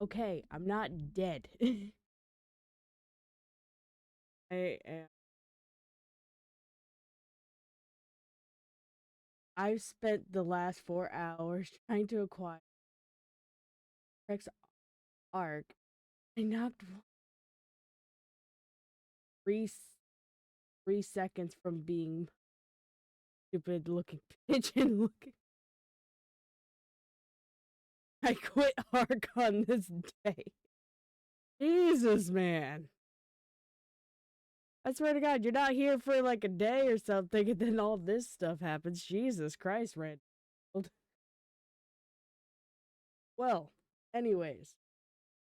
Okay, I'm not dead. I am. I've spent the last 4 hours trying to acquire Rex Arc. I knocked three 3 seconds from being stupid looking pigeon looking. I quit Arc on this day. Jesus, man. I swear to God, you're not here for like a day or something, and then all this stuff happens. Jesus Christ, Red. Well, anyways,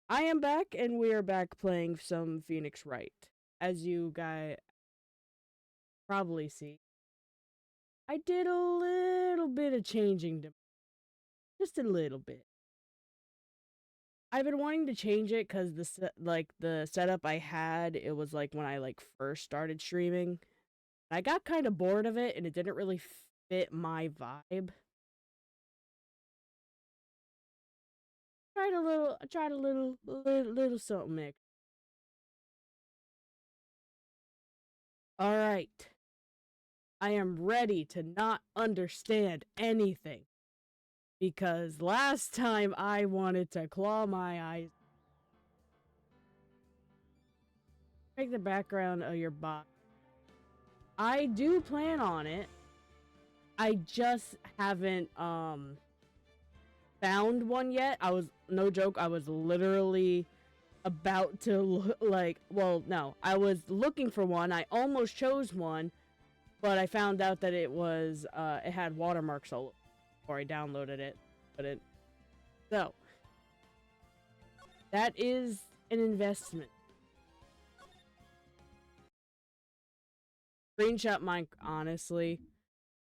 I am back, and we are back playing some Phoenix Wright. As you guys probably see, I did a little bit of changing to just a little bit. I've been wanting to change it because the setup I had, it was like when I like first started streaming. I got kind of bored of it, and it didn't really fit my vibe. I tried a little something mix. All right. I am ready to not understand anything. Because last time I wanted to claw my eyes. Make the background of your box. I do plan on it. I just haven't found one yet. I was, no joke, I was literally about to I was looking for one. I almost chose one, but I found out that it was it had watermarks all over before I downloaded it. So that is an investment. Screenshot mine, honestly.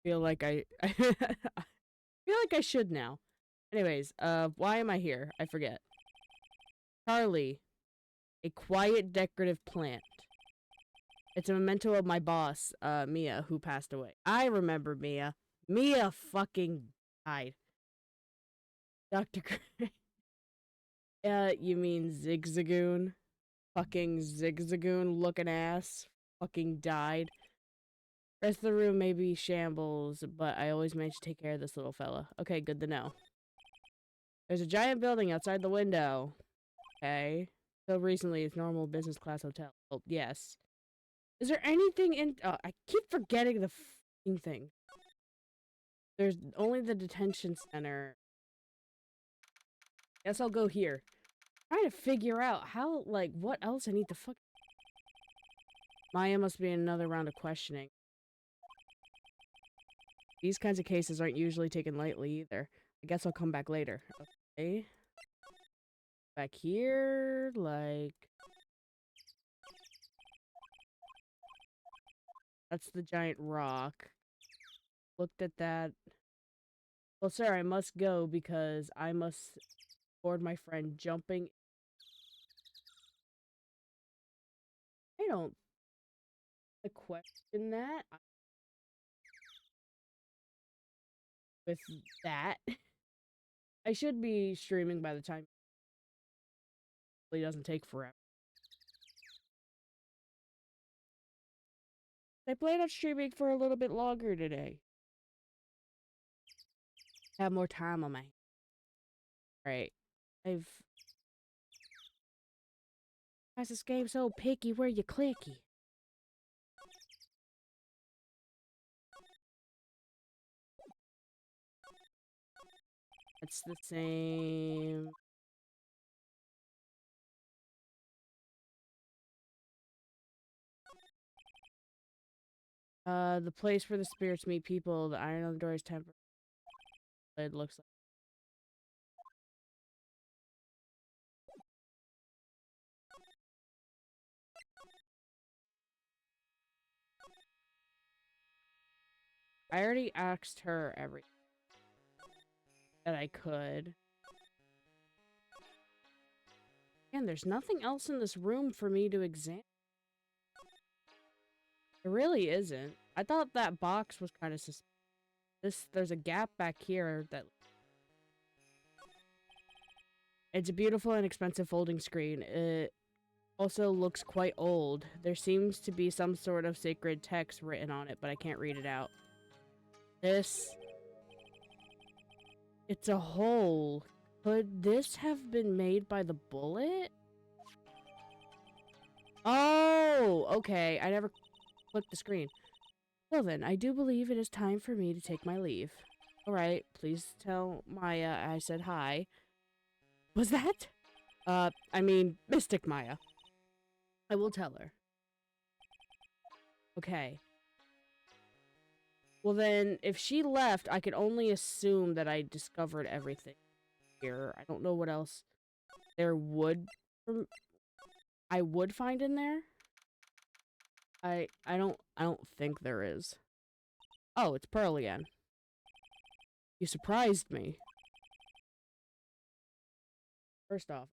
Feel like I feel like I should now. Anyways, why am I here? I forget. Charlie, a quiet decorative plant. It's a memento of my boss, Mia, who passed away. I remember Mia. Mia fucking died. Dr. Gray. You mean Zigzagoon? Fucking Zigzagoon looking ass. Fucking died. Rest of the room may be shambles, but I always manage to take care of this little fella. Okay, good to know. There's a giant building outside the window. Okay. So recently, it's normal business class hotel. Oh, yes. Is there anything in... I keep forgetting the f***ing thing. There's only the detention center. Guess I'll go here. I'm trying to figure out how, like, what else I need to fuck... Maya must be in another round of questioning. These kinds of cases aren't usually taken lightly either. I guess I'll come back later. Okay. Back here, like... That's the giant rock. Looked at that. Well, sir, I must go because I must board my friend jumping. I don't question that. With that. I should be streaming by the time it doesn't take forever. I plan on streaming for a little bit longer today. Have more time on my hands. Right. Why is this game so picky where you clicky? It's the same. The place where the spirits meet people, the iron on the door is temporary. It looks like. I already asked her everything that I could. And there's nothing else in this room for me to examine. There really isn't. I thought that box was kind of there's a gap back here that It's a beautiful and expensive folding screen. It also looks quite old. There seems to be some sort of sacred text written on it, but I can't read it out. It's a hole. Could this have been made by the bullet? Oh, okay. I never clicked the screen. Well then, I do believe it is time for me to take my leave. Alright, please tell Maya I said hi. Was that? I mean, Mystic Maya. I will tell her. Okay. Well then, if she left, I could only assume that I discovered everything here. I don't know what else there would... I would find in there. I don't think there is. Oh, it's Pearl again. You surprised me. First off,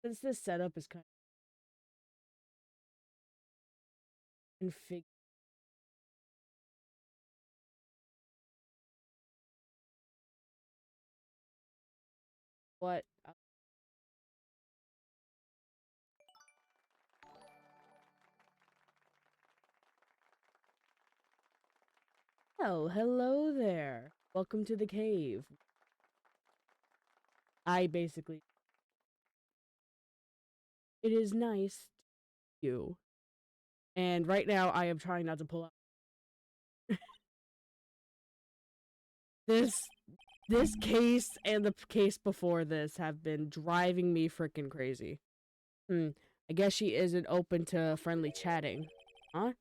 since this setup is kind of configured. What? Oh, hello there. Welcome to the cave. It is nice to you. And right now I am trying not to pull up. This case and the case before this have been driving me freaking crazy. I guess she isn't open to friendly chatting. Huh?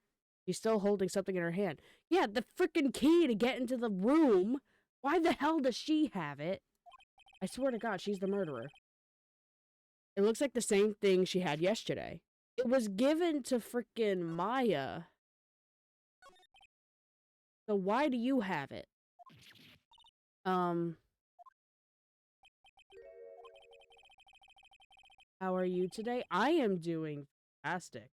She's still holding something in her hand. Yeah, the freaking key to get into the room. Why the hell does she have it? I swear to God, she's the murderer. It looks like the same thing she had yesterday. It was given to freaking Maya. So why do you have it? How are you today? I am doing fantastic.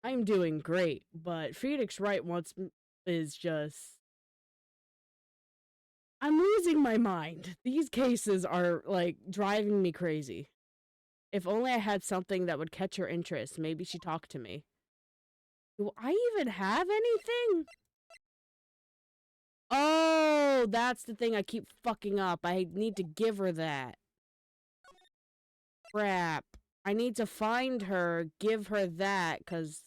I'm doing great, but Phoenix Wright is just... I'm losing my mind. These cases are, like, driving me crazy. If only I had something that would catch her interest, maybe she'd talk to me. Do I even have anything? Oh, that's the thing I keep fucking up. I need to give her that. Crap. I need to find her, give her that, because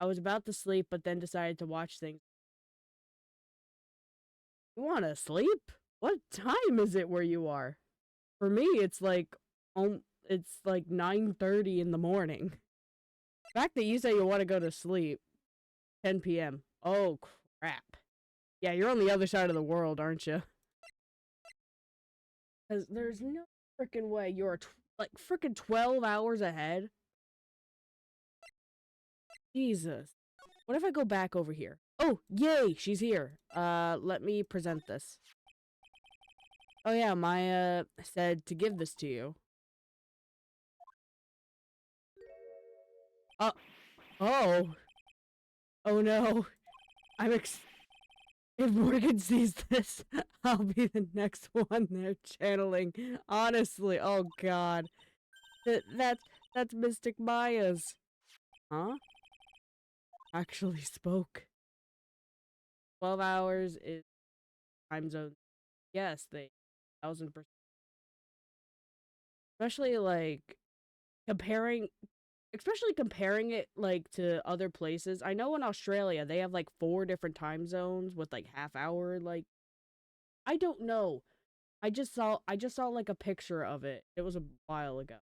I was about to sleep, but then decided to watch things. You want to sleep? What time is it where you are? For me, it's like 9:30 in the morning. The fact that you say you want to go to sleep, 10 p.m. Oh, crap. Yeah, you're on the other side of the world, aren't you? Because there's no freaking way you're like freaking 12 hours ahead. Jesus. What if I go back over here? Oh, yay, she's here. Let me present this. Oh yeah, Maya said to give this to you. Oh. Oh no. If Morgan sees this, I'll be the next one they're channeling. Honestly, oh god. That's Mystic Maya's. Huh? Actually spoke. 12 hours is time zone. Yes, 1000%. Especially like comparing it like to other places. I know in Australia they have like 4 different time zones with like half hour, like I don't know. I just saw like a picture of it. It was a while ago.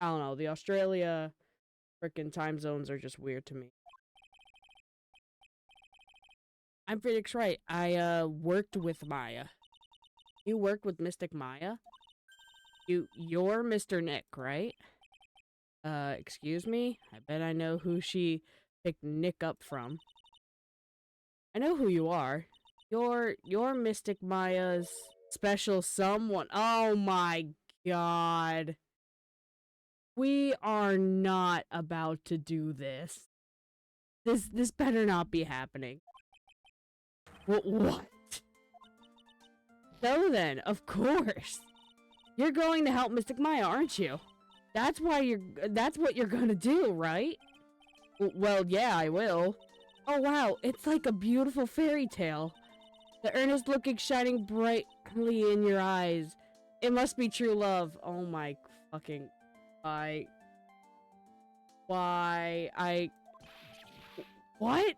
I don't know. The Australia freaking time zones are just weird to me. I'm Phoenix Wright. I worked with Maya. You worked with Mystic Maya? You're Mr. Nick, right? Excuse me? I bet I know who she picked Nick up from. I know who you are. You're Mystic Maya's special someone. Oh my god. We are not about to do this. This better not be happening. What? So then, of course. You're going to help Mystic Maya, aren't you? That's what you're gonna do, right? Well, yeah, I will. Oh wow, it's like a beautiful fairy tale. The earnest look shining brightly in your eyes. It must be true love. Oh my fucking... Why? What?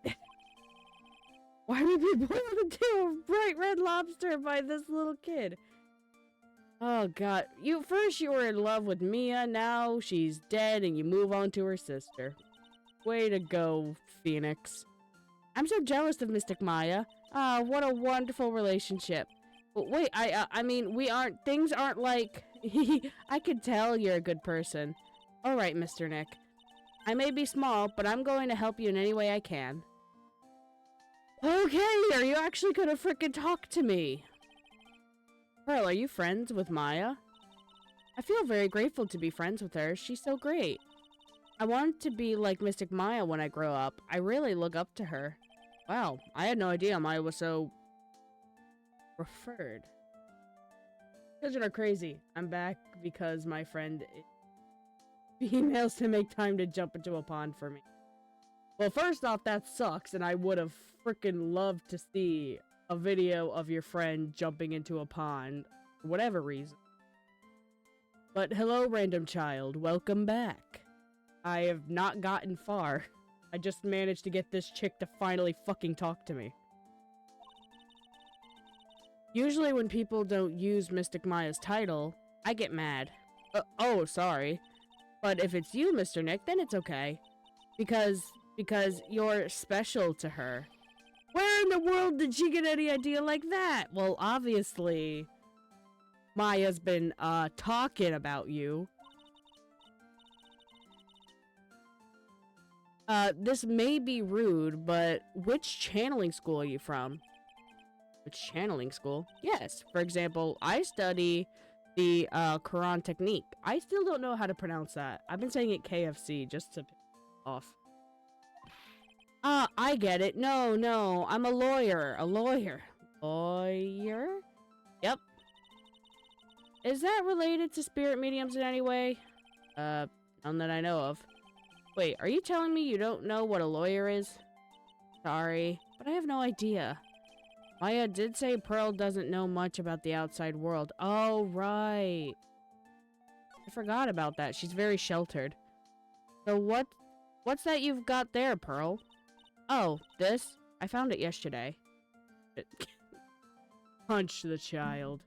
Why would we boil the tail of bright red lobster by this little kid? Oh god. First you were in love with Mia, now she's dead and you move on to her sister. Way to go, Phoenix. I'm so jealous of Mystic Maya. Ah, what a wonderful relationship. But wait, I mean, things aren't like... I could tell you're a good person. Alright, Mr. Nick. I may be small, but I'm going to help you in any way I can. Okay, are you actually gonna frickin' talk to me? Pearl, are you friends with Maya? I feel very grateful to be friends with her. She's so great. I want to be like Mystic Maya when I grow up. I really look up to her. Wow, I had no idea Maya was so... preferred. Children are crazy. I'm back because my friend females to make time to jump into a pond for me. Well, first off, that sucks, and I would have freaking loved to see a video of your friend jumping into a pond for whatever reason. But hello, random child. Welcome back. I have not gotten far. I just managed to get this chick to finally fucking talk to me. Usually when people don't use Mystic Maya's title, I get mad. Oh, sorry. But if it's you, Mr. Nick, then it's okay. Because you're special to her. Where in the world did she get any idea like that? Well, obviously, Maya's been, talking about you. This may be rude, but which channeling school are you from? Which channeling school? Yes, for example, I study the, Quran technique. I still don't know how to pronounce that. I've been saying it KFC just to piss off. I get it. No, I'm a lawyer. A lawyer? Yep. Is that related to spirit mediums in any way? None that I know of. Wait, are you telling me you don't know what a lawyer is? Sorry, but I have no idea. Maya did say Pearl doesn't know much about the outside world. Oh, right. I forgot about that. She's very sheltered. So what's that you've got there, Pearl? Oh, this? I found it yesterday. Punch the child.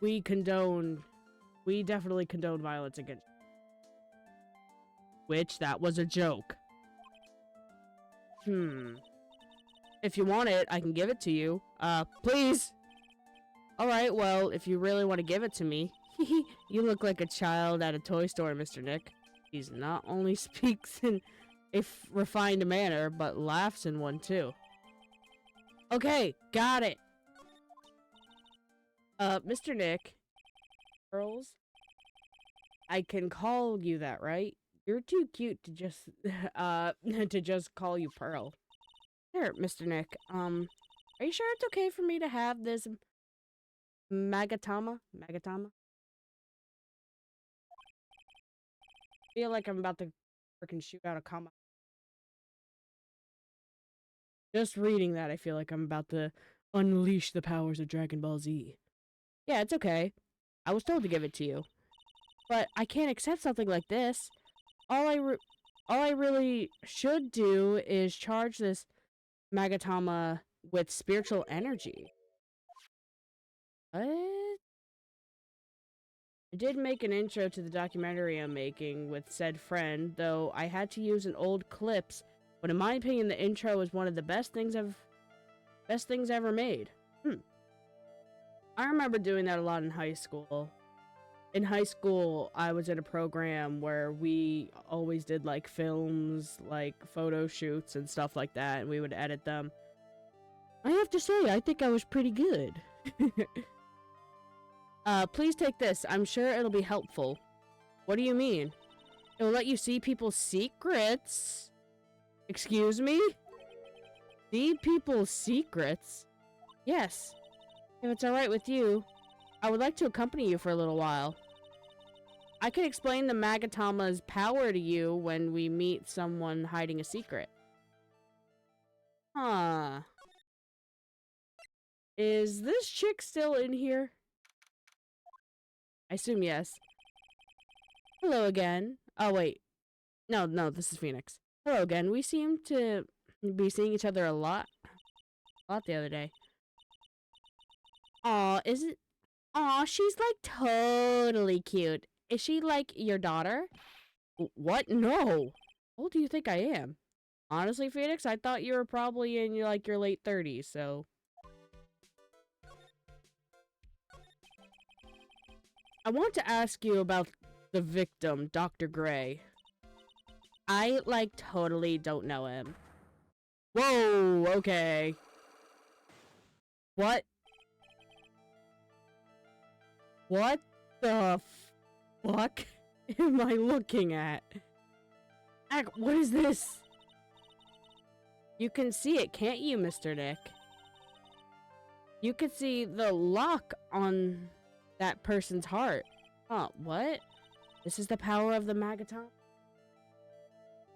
We definitely condone violence against... Which, that was a joke. If you want it, I can give it to you. Please! Alright, well, if you really want to give it to me. You look like a child at a toy store, Mr. Nick. He's not only speaks in a refined manner, but laughs in one too. Okay, got it. Mr. Nick. Girls? I can call you that, right? You're too cute to just, to just call you Pearl. Sure, Mr. Nick. Are you sure it's okay for me to have this Magatama? I feel like I'm about to freaking shoot out a comma. Just reading that, I feel like I'm about to unleash the powers of Dragon Ball Z. Yeah, it's okay. I was told to give it to you. But I can't accept something like this. All I really should do is charge this Magatama with spiritual energy. What? I did make an intro to the documentary I'm making with said friend, though I had to use an old clips, but in my opinion the intro is one of the best things ever made. I remember doing that a lot in high school. In high school, I was in a program where we always did like films, like photo shoots and stuff like that, and we would edit them. I have to say, I think I was pretty good. Please take this. I'm sure it'll be helpful. What do you mean? It'll let you see people's secrets. Excuse me? See people's secrets? Yes. If it's alright with you, I would like to accompany you for a little while. I can explain the Magatama's power to you when we meet someone hiding a secret. Huh. Is this chick still in here? I assume yes. Hello again. Oh, wait. No, this is Phoenix. Hello again. We seem to be seeing each other a lot the other day. Aw, is it? Aw, she's like totally cute. Is she like your daughter? What? No. How old do you think I am? Honestly, Phoenix, I thought you were probably in your late 30s, so. I want to ask you about the victim, Dr. Gray. I, totally don't know him. Whoa, okay. What? What the fuck am I looking at? What is this? You can see it, can't you, Mr. Nick? You can see the lock on that person's heart. Huh, what? This is the power of the Magatama?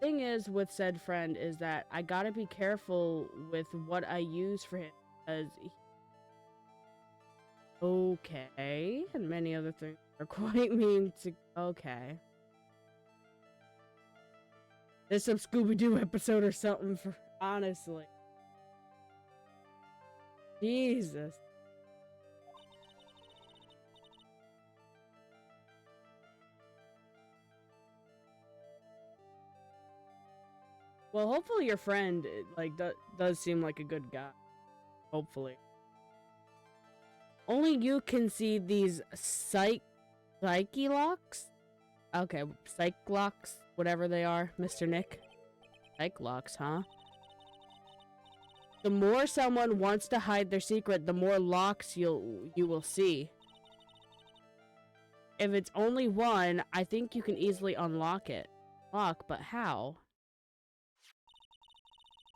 Thing is with said friend is that I gotta be careful with what I use for him, because okay, and many other things are quite mean to. Okay, there's some Scooby-Doo episode or something for honestly. Jesus. Well, hopefully your friend does seem like a good guy. Hopefully. Only you can see these psyche locks? Okay, psych locks, whatever they are, Mr. Nick. Psych locks, huh? The more someone wants to hide their secret, the more locks you will see. If it's only one, I think you can easily unlock it. But how?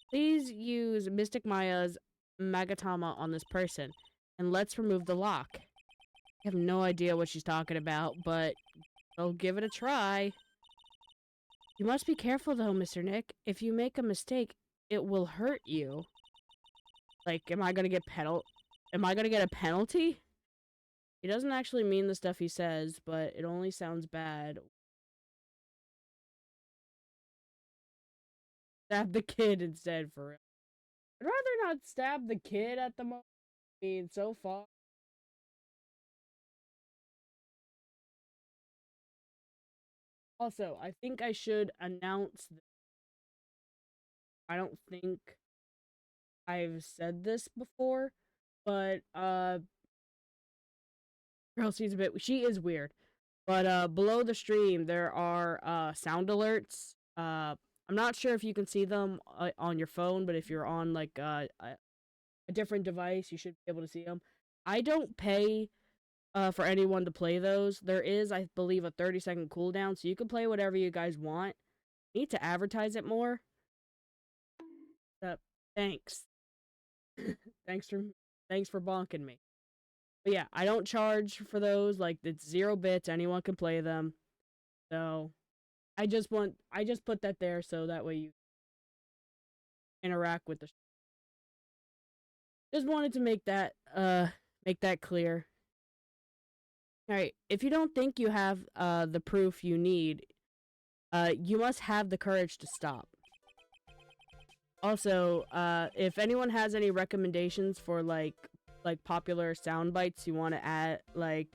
Please use Mystic Maya's Magatama on this person, and let's remove the lock. I have no idea what she's talking about, but I'll give it a try. You must be careful though, Mr. Nick. If you make a mistake, it will hurt you. Am I gonna get a penalty? He doesn't actually mean the stuff he says, but it only sounds bad. Stab the kid instead, for real. I'd rather not stab the kid at the moment. I mean, so far. Also, I think I should announce this. I don't think I've said this before, but, girl, she is weird. But, below the stream, there are, sound alerts. I'm not sure if you can see them on your phone, but if you're on, a different device, you should be able to see them. I don't pay for anyone to play those. There is, I believe, a 30-second cooldown, so you can play whatever you guys want. Need to advertise it more. Thanks. thanks for bonking me. But yeah, I don't charge for those. It's 0 bits. Anyone can play them. So I just put that there so that way you interact with the. Just wanted to make that clear. Alright, if you don't think you have the proof you need, you must have the courage to stop. Also, if anyone has any recommendations for popular sound bites you want to add,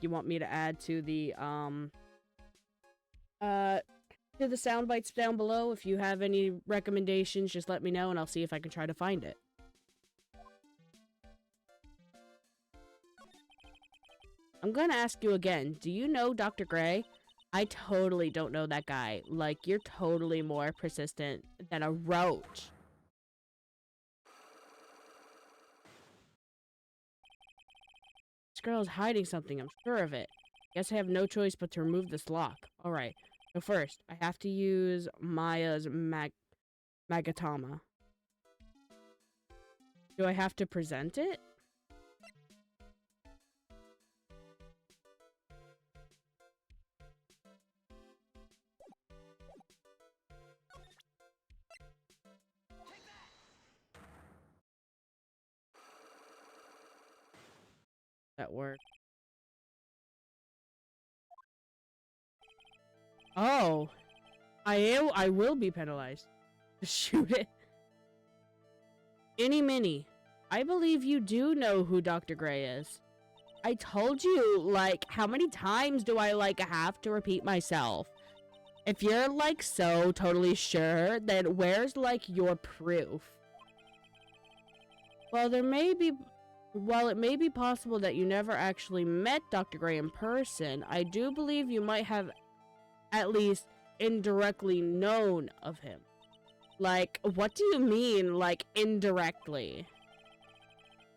you want me to add to the sound bites down below, if you have any recommendations, just let me know and I'll see if I can try to find it. I'm gonna ask you again, do you know Dr. Gray? I totally don't know that guy. You're totally more persistent than a roach. This girl is hiding something, I'm sure of it. Guess I have no choice but to remove this lock. Alright, So first, I have to use Maya's Magatama. Do I have to present it? That worked. Oh, I will be penalized. Shoot it. Any Mini, I believe you do know who Dr. Gray is. I told you, like, how many times do I, like, have to repeat myself? If you're, like, so totally sure, then where's, like, your proof? Well, while it may be possible that you never actually met Dr. Gray in person, I do believe you might have at least indirectly known of him. Like, what do you mean, like, indirectly?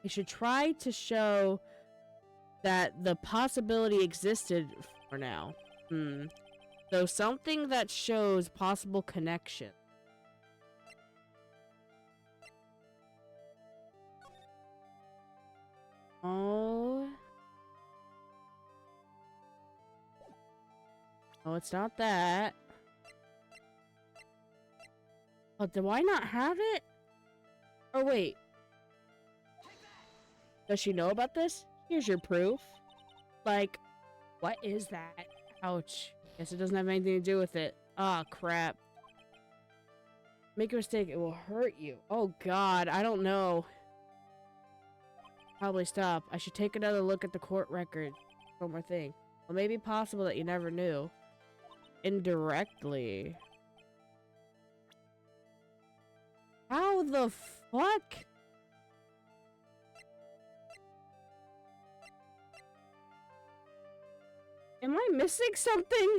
You should try to show that the possibility existed for now. So something that shows possible connection. Oh. Oh, it's not that. Oh, do I not have it? Or wait. Does she know about this? Here's your proof. Like, what is that? Ouch. Guess it doesn't have anything to do with it. Ah, crap. Make a mistake, it will hurt you. Oh god, I don't know. Probably stop. I should take another look at the court record. One more thing. Well, it may be possible that you never knew. Indirectly. How the fuck? Am I missing something?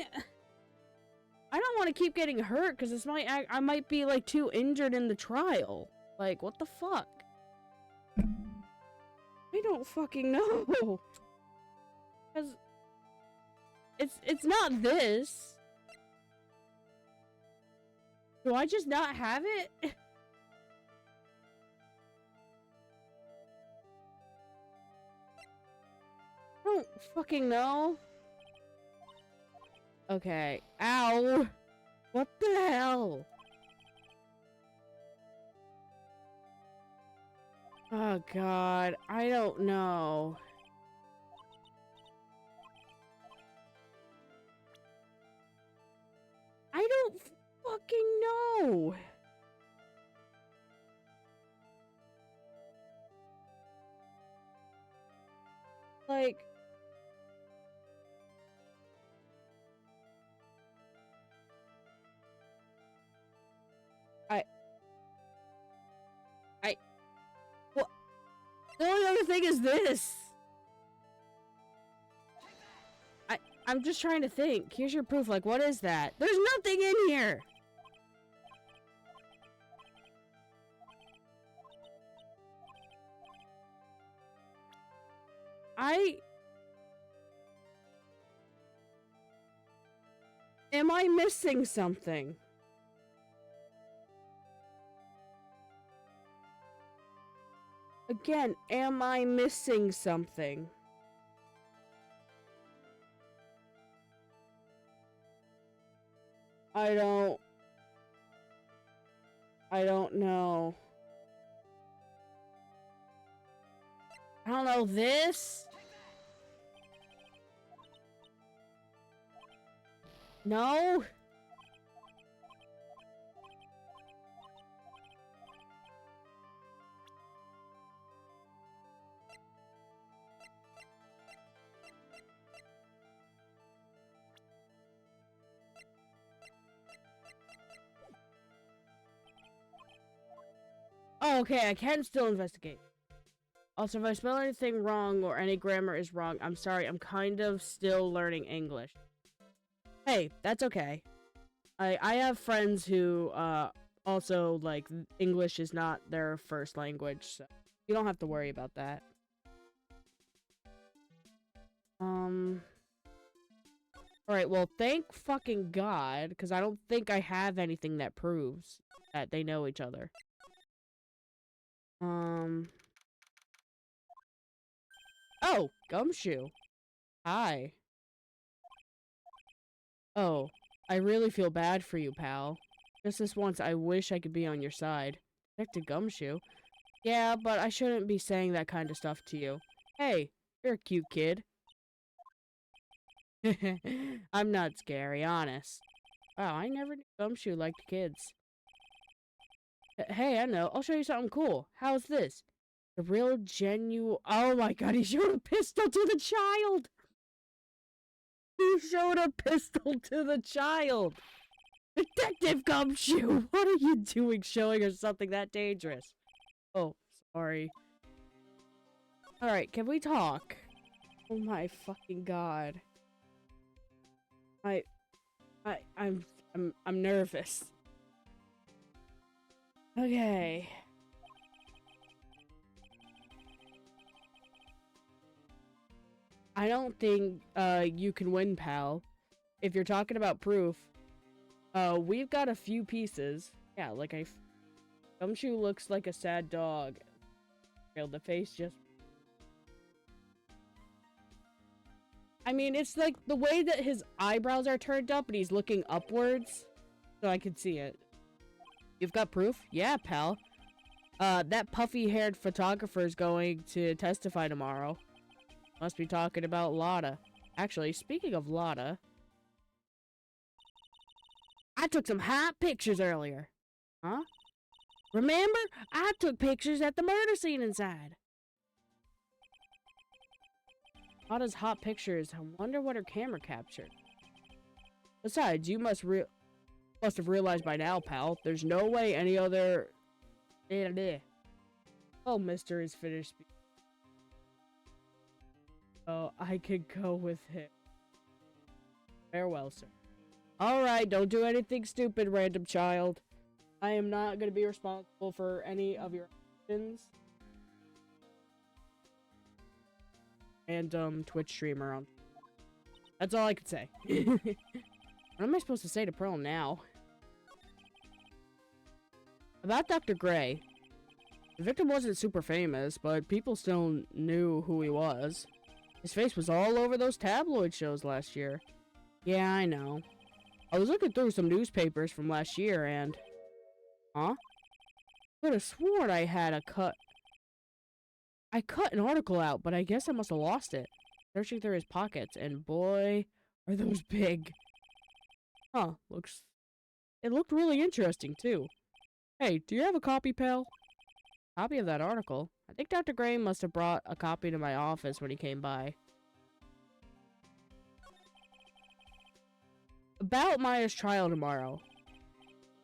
I don't want to keep getting hurt because this might I might be like too injured in the trial. Like, what the fuck? I don't fucking know. Cause it's not this. Do I just not have it? I don't fucking know. Okay. Ow! What the hell? Oh god, I don't know. I don't fucking know. Like, well, the only other thing is this. I'm just trying to think. Here's your proof. Like, what is that? There's nothing in here. Am I missing something? Again, am I missing something? I don't know. I don't know this. No. Oh, okay, I can still investigate. Also, if I spell anything wrong or any grammar is wrong, I'm sorry, I'm kind of still learning English. Hey, that's okay. I have friends who, also, like, English is not their first language, so you don't have to worry about that. Alright, well, thank fucking God, because I don't think I have anything that proves that they know each other. Oh, Gumshoe. Hi. Oh, I really feel bad for you, pal. Just this once, I wish I could be on your side. Detective Gumshoe? Yeah, but I shouldn't be saying that kind of stuff to you. Hey, you're a cute kid. I'm not scary, honest. Wow, I never knew Gumshoe liked kids. Hey, I know. I'll show you something cool. How's this? The real genuine... Oh my god, he showed a pistol to the child! He showed a pistol to the child! Detective Gumshoe! What are you doing showing her something that dangerous? Oh, sorry. Alright, can we talk? Oh my fucking god. I'm nervous. Okay. I don't think you can win, pal. If you're talking about proof, we've got a few pieces. Yeah, like Gumshoe looks like a sad dog. The face just... I mean, it's like the way that his eyebrows are turned up and he's looking upwards. So I can see it. You've got proof? Yeah, pal. That puffy-haired photographer's going to testify tomorrow. Must be talking about Lotta. Actually, speaking of Lotta... I took some hot pictures earlier. Huh? Remember? I took pictures at the murder scene inside. Lotta's hot pictures. I wonder what her camera captured. Besides, you must have realized by now, pal. There's no way any other... Oh, Mister is finished speaking. Oh, I could go with him. Farewell, sir. Alright, don't do anything stupid, random child. I am not going to be responsible for any of your actions. And, Twitch streamer on. That's all I could say. What am I supposed to say to Pearl now? About Dr. Gray. The victim wasn't super famous, but people still knew who he was. His face was all over those tabloid shows last year. Yeah, I know. I was looking through some newspapers from last year and... Huh? Could have sworn I had a cut... I cut an article out, but I guess I must have lost it. Searching through his pockets, and boy, are those big. Huh, it looked really interesting, too. Hey, do you have a copy, pal? Copy of that article? I think Dr. Gray must have brought a copy to my office when he came by. About Maya's trial tomorrow.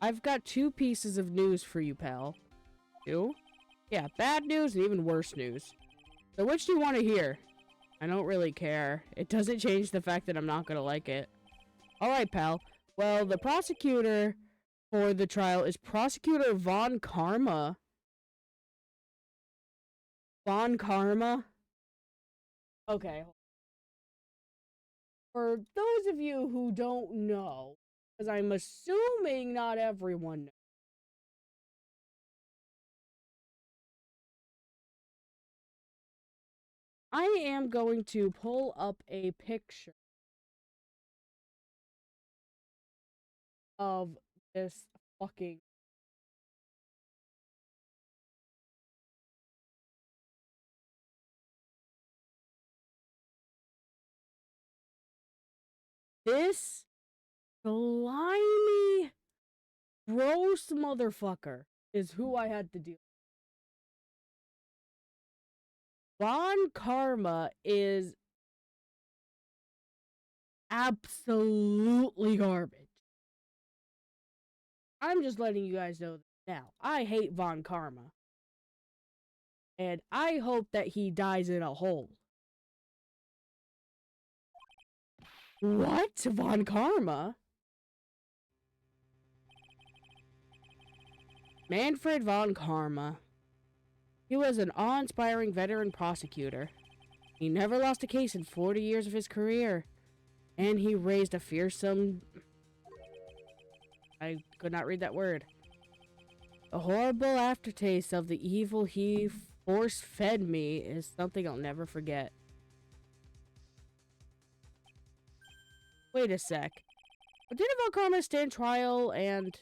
I've got 2 pieces of news for you, pal. 2? Yeah, bad news and even worse news. So which do you want to hear? I don't really care. It doesn't change the fact that I'm not gonna like it. Alright, pal. Well, the prosecutor for the trial is Prosecutor Von Karma. Von Karma? Okay. For those of you who don't know, because I'm assuming not everyone knows. I am going to pull up a picture of this fucking... This slimy, gross motherfucker is who I had to deal with. Von Karma is absolutely garbage. I'm just letting you guys know now. I hate Von Karma. And I hope that he dies in a hole. What? Von Karma? Manfred Von Karma. He was an awe-inspiring veteran prosecutor. He never lost a case in 40 years of his career. And he raised a fearsome... I could not read that word. A horrible aftertaste of the evil he force-fed me is something I'll never forget. Wait a sec. But didn't Von Karma stand trial and...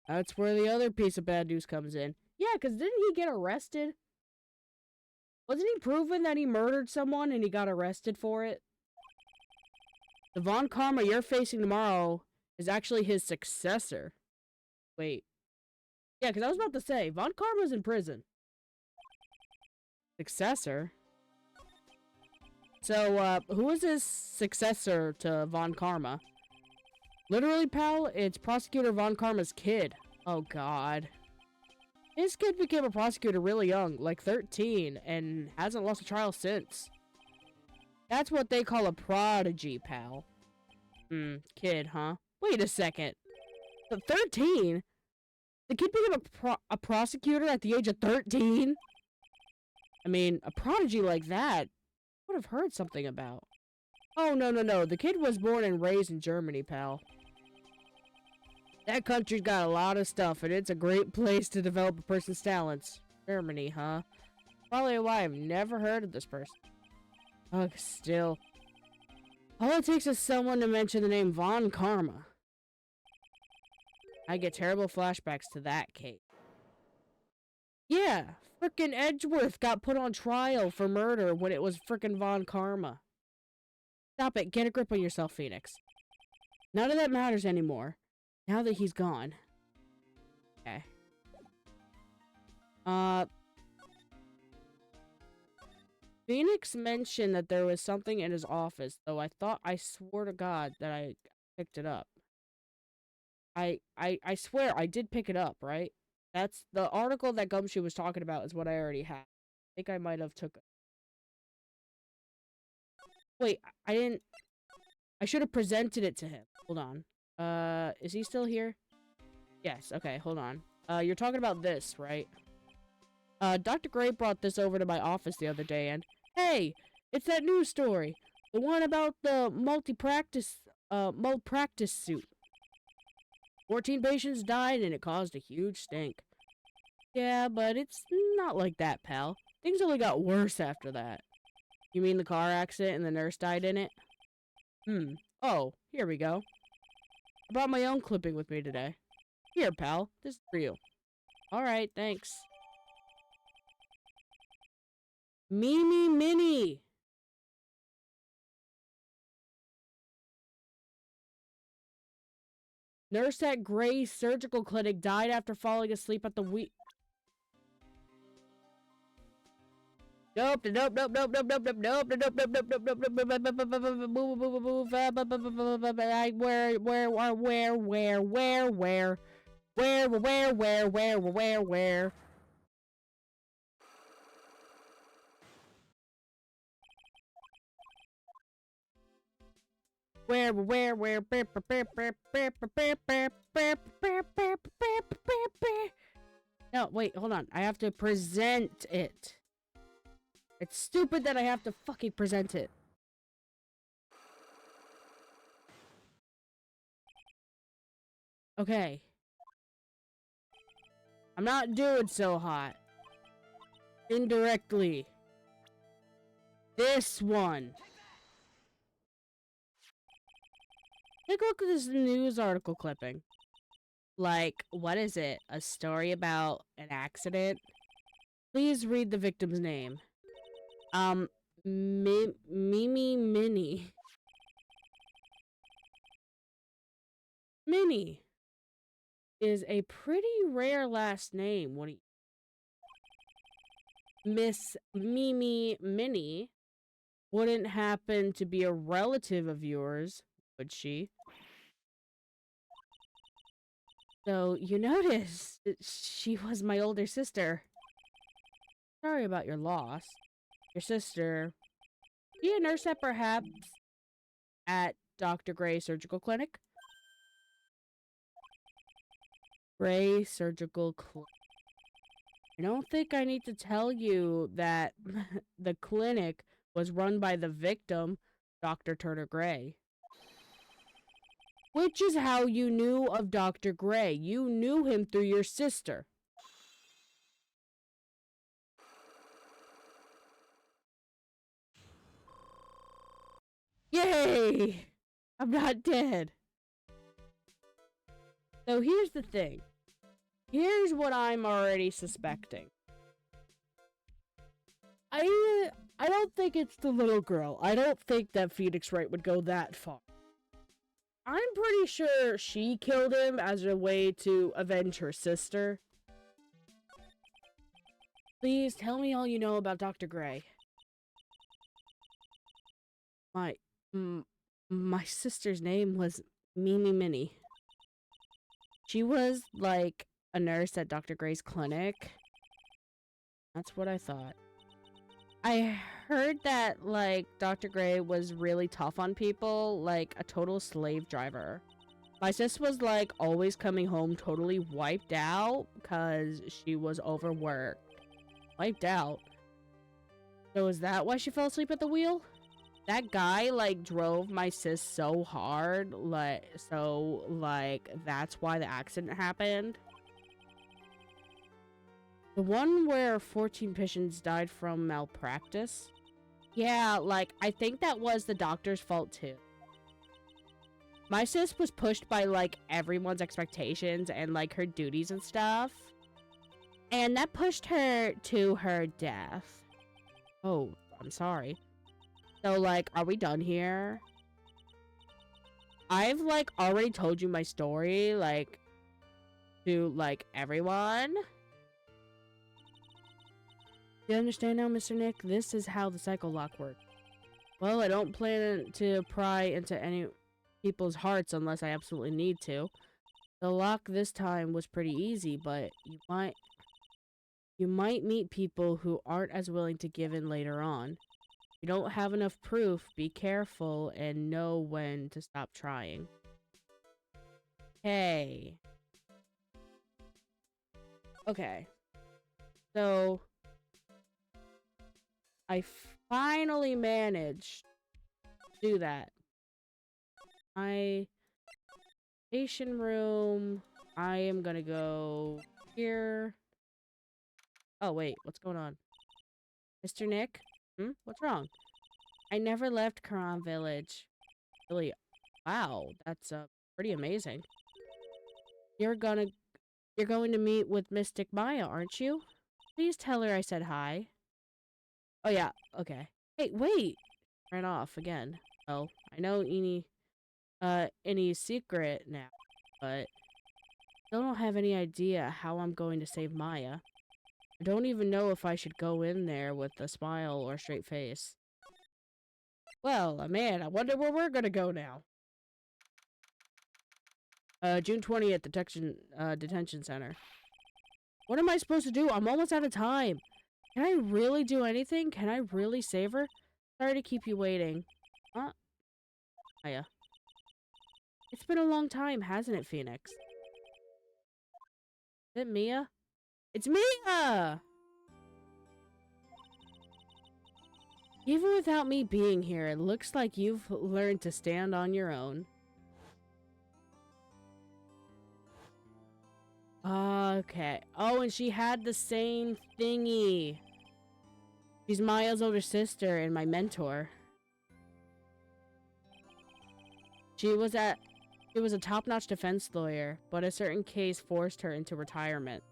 That's where the other piece of bad news comes in. Yeah, because didn't he get arrested? Wasn't he proven that he murdered someone and he got arrested for it? The Von Karma you're facing tomorrow is actually his successor. Wait. Yeah, because I was about to say, Von Karma's in prison. Successor? So, who is his successor to Von Karma? Literally, pal, it's Prosecutor Von Karma's kid. Oh, God. His kid became a prosecutor really young, like 13, and hasn't lost a trial since. That's what they call a prodigy, pal. Kid, huh? Wait a second. 13? The kid became a prosecutor at the age of 13? I mean, a prodigy like that, I would have heard something about. Oh, no. The kid was born and raised in Germany, pal. That country's got a lot of stuff, and it's a great place to develop a person's talents. Germany, huh? Probably why I've never heard of this person. Ugh, still. All it takes is someone to mention the name Von Karma. I get terrible flashbacks to that case. Yeah, frickin' Edgeworth got put on trial for murder when it was frickin' Von Karma. Stop it, get a grip on yourself, Phoenix. None of that matters anymore. Now that he's gone. Okay. Phoenix mentioned that there was something in his office, though I swore to God that I picked it up. I swear I did pick it up, right? That's the article that Gumshoe was talking about is what I already had. I think I might have took it. Wait, I didn't... I should have presented it to him. Hold on. Is he still here? Yes, okay, hold on. You're talking about this, right? Dr. Gray brought this over to my office the other day, and... Hey! It's that news story! The one about the malpractice suit. 14 patients died, and it caused a huge stink. Yeah, but it's not like that, pal. Things only got worse after that. You mean the car accident and the nurse died in it? Oh, here we go. I brought my own clipping with me today. Here, pal. This is for you. Alright, thanks. Mimi Minnie! Nurse at Gray Surgical Clinic died after falling asleep at the Nope. Where? No, wait, hold on. I have to present it. It's stupid that I have to fucking present it. Okay. I'm not doing so hot. Indirectly. This one. Take a look at this news article clipping. Like, what is it? A story about an accident? Please read the victim's name. Mimi Minnie. Minnie is a pretty rare last name. What do you... Miss Mimi Minnie wouldn't happen to be a relative of yours, would she? So, you notice she was my older sister. Sorry about your loss. Your sister... Be a nurse at perhaps at Dr. Gray Surgical Clinic? Gray Surgical Clinic. I don't think I need to tell you that the clinic was run by the victim, Dr. Turner Gray. Which is how you knew of Dr. Gray. You knew him through your sister. Yay! I'm not dead. So here's the thing. Here's what I'm already suspecting. I don't think it's the little girl. I don't think that Phoenix Wright would go that far. I'm pretty sure she killed him as a way to avenge her sister. Please tell me all you know about Dr. Gray. My sister's name was Mimi Minnie. She was like a nurse at Dr. Gray's clinic. That's what I thought. I heard that, like, Dr. Gray was really tough on people, like a total slave driver. My sis was, like, always coming home totally wiped out because she was overworked. Wiped out? So is that why she fell asleep at the wheel? That guy, like, drove my sis so hard, that's why the accident happened. The one where 14 patients died from malpractice? Yeah, like, I think that was the doctor's fault too. My sis was pushed by, like, everyone's expectations and, like, her duties and stuff. And that pushed her to her death. Oh, I'm sorry. So, like, are we done here? I've, like, already told you my story, like, to, like, everyone. You understand now, Mr. Nick? This is how the cycle lock works. Well, I don't plan to pry into any people's hearts unless I absolutely need to. The lock this time was pretty easy, but you might meet people who aren't as willing to give in later on. If you don't have enough proof, be careful and know when to stop trying. Hey. Okay. So I finally managed to do that. My station room. I am gonna go here. Oh, wait. What's going on? Mr. Nick? What's wrong? I never left Karan Village. Really? Wow. That's pretty amazing. You're going to meet with Mystic Maya, aren't you? Please tell her I said hi. Oh, yeah. Okay. Hey, wait! Ran off again. Oh, I know Innie's secret now, but still don't have any idea how I'm going to save Maya. I don't even know if I should go in there with a smile or a straight face. Well, man, I wonder where we're gonna go now. June 20th, detention center. What am I supposed to do? I'm almost out of time. Can I really do anything? Can I really save her? Sorry to keep you waiting. Hiya. It's been a long time, hasn't it, Phoenix? Is it Mia? It's Mia! Even without me being here, it looks like you've learned to stand on your own. Okay. Oh, and she had the same thingy. She's Maya's older sister and my mentor. She was a top-notch defense lawyer, but a certain case forced her into retirement.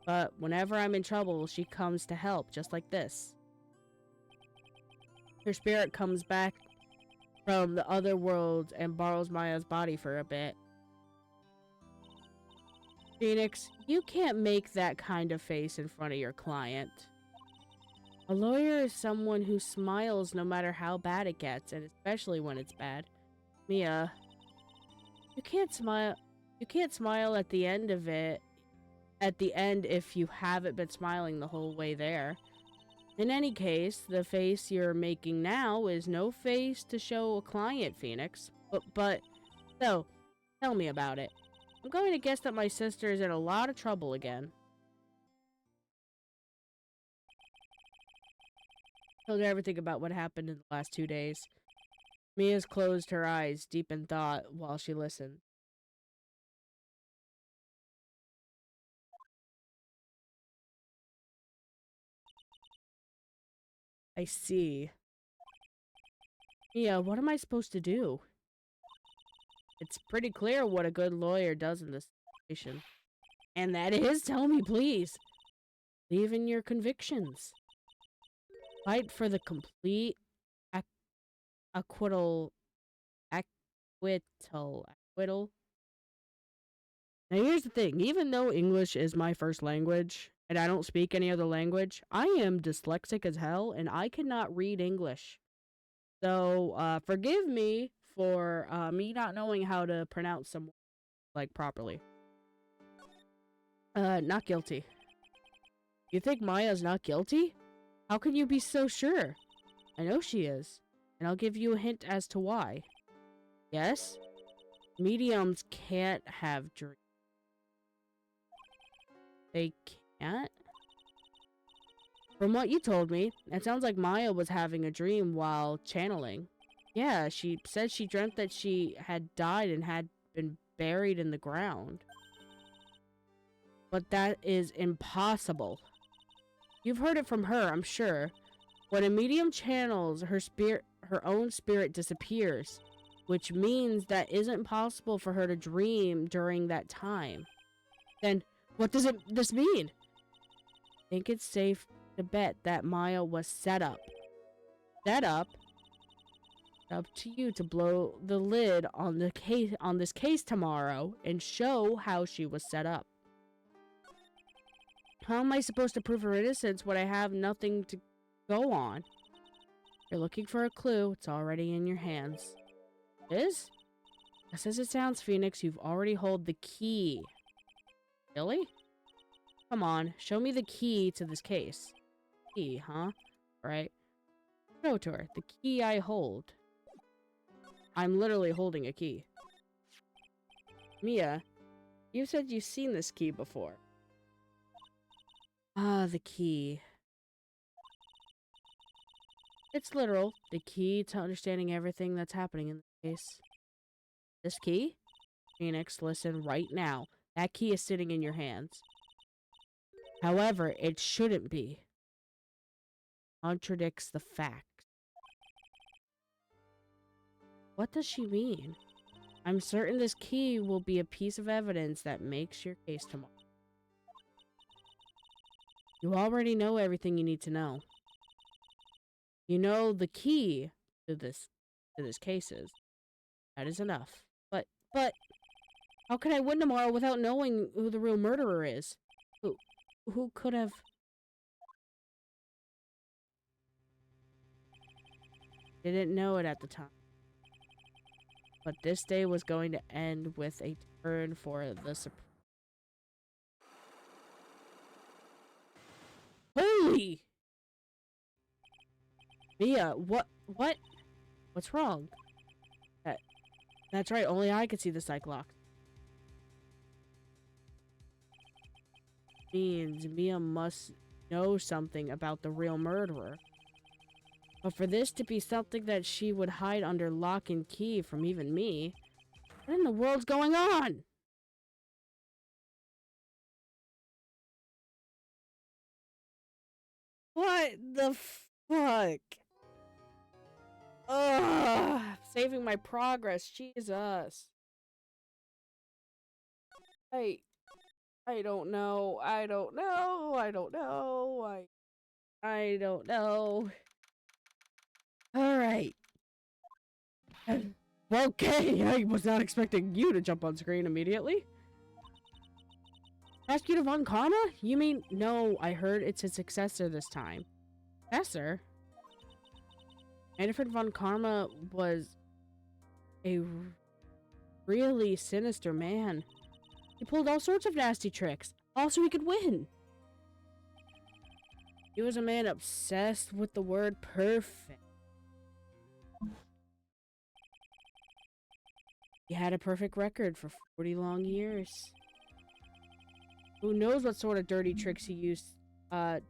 But whenever I'm in trouble, she comes to help, just like this. Her spirit comes back from the other world and borrows Maya's body for a bit. Phoenix, you can't make that kind of face in front of your client. A lawyer is someone who smiles no matter how bad it gets, and especially when it's bad. Mia, you can't smile at the end of it. At the end if you haven't been smiling the whole way there. In any case, the face you're making now is no face to show a client, Phoenix. So, tell me about it. I'm going to guess that my sister is in a lot of trouble again. Told her everything about what happened in the last 2 days. Mia's closed her eyes, deep in thought, while she listened. I see. Mia, what am I supposed to do? It's pretty clear what a good lawyer does in this situation. And that is, tell me, please. Believe in your convictions. Fight for the complete acquittal. Acquittal. Now here's the thing, even though English is my first language, and I don't speak any other language, I am dyslexic as hell, and I cannot read English. So, forgive me for, me not knowing how to pronounce some, like, properly. Not guilty. You think Maya's not guilty? How can you be so sure? I know she is, and I'll give you a hint as to why. Yes? Mediums can't have dreams. They can't? From what you told me, it sounds like Maya was having a dream while channeling. Yeah, she said she dreamt that she had died and had been buried in the ground. But that is impossible. You've heard it from her, I'm sure. When a medium channels, her own spirit disappears, which means that isn't possible for her to dream during that time. Then, what does this mean? I think it's safe to bet that Maya was set up. Set up? Up to you to blow the lid on this case tomorrow and show how she was set up. How am I supposed to prove her innocence when I have nothing to go on? You're looking for a clue. It's already in your hands. It is? Just as it sounds, Phoenix, you've already held the key. Really? Come on, show me the key to this case. Key, huh? Right. Show to her. The key I hold. I'm literally holding a key. Mia, you said you've seen this key before. Ah, the key. It's literal. The key to understanding everything that's happening in the case. This key? Phoenix, listen right now. That key is sitting in your hands. However, it shouldn't be. Contradicts the fact. What does she mean? I'm certain this key will be a piece of evidence that makes your case tomorrow. You already know everything you need to know. You know the key to this case is. That is enough. But how can I win tomorrow without knowing who the real murderer is? Who could have... Didn't know it at the time. But this day was going to end with a turn for the surprise. Holy! Mia, what? What's wrong? That's right, only I could see the Cyclops. Means Mia must know something about the real murderer. But for this to be something that she would hide under lock and key from even me, what in the world's going on? What the fuck? Ugh, saving my progress, Jesus. I don't know. I don't know. I don't know. I don't know. Alright. Okay, I was not expecting you to jump on screen immediately. Prosecutor Von Karma? You mean, no, I heard it's his successor this time. Successor? Manfred Von Karma was a really sinister man. He pulled all sorts of nasty tricks, all so he could win. He was a man obsessed with the word perfect. He had a perfect record for 40 long years. Who knows what sort of dirty tricks he used to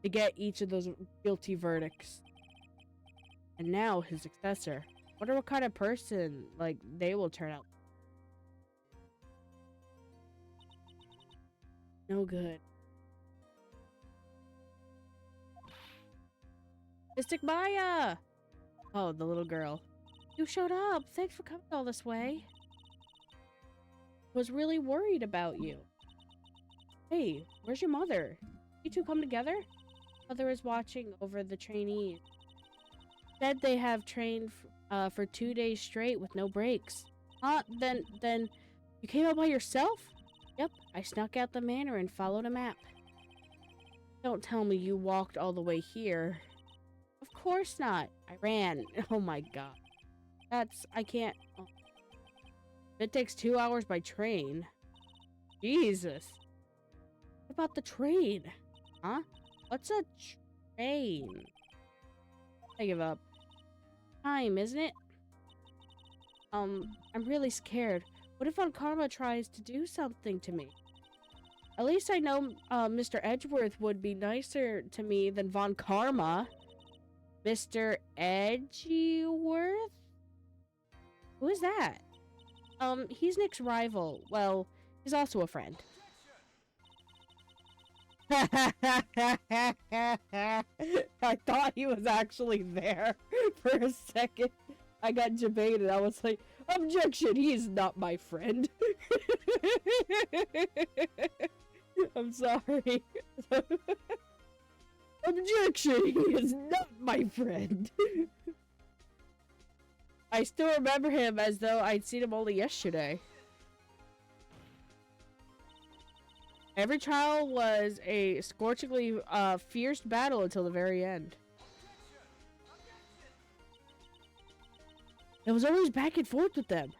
get each of those guilty verdicts. and now his successor. Wonder what kind of person, like, they will turn out. No good. Mystic Maya! Oh, the little girl. You showed up. Thanks for coming all this way. Was really worried about you. Hey, where's your mother? You two come together? Mother is watching over the trainees. Said they have trained for 2 days straight with no breaks. Then you came out by yourself? Yep, I snuck out the manor and followed a map. Don't tell me you walked all the way here. Of course not. I ran. Oh my god. I can't. Oh. It takes 2 hours by train. Jesus. What about the train? Huh? What's a train? I give up. Time, isn't it? I'm really scared. What if Von Karma tries to do something to me? At least I know Mr. Edgeworth would be nicer to me than Von Karma. Mr. Edgeworth? Who is that? He's Nick's rival. Well, he's also a friend. I thought he was actually there for a second. I got debated. I was like, objection, he's not my friend. I'm sorry. Objection, he is not my friend. I still remember him as though I'd seen him only yesterday. Every trial was a scorchingly fierce battle until the very end. It was always back and forth with them.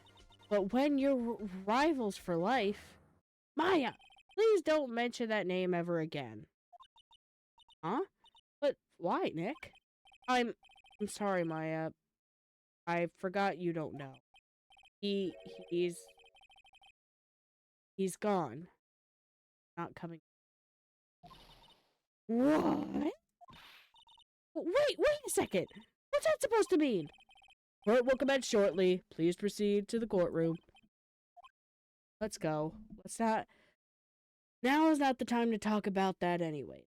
But when you're rivals for life... Maya! Please don't mention that name ever again. Huh? But why, Nick? I'm sorry, Maya. I forgot you don't know. He's gone. Not coming. What? Wait a second. What's that supposed to mean? Court will commence shortly. Please proceed to the courtroom. Let's go. Let's not... Now is not the time to talk about that anyway.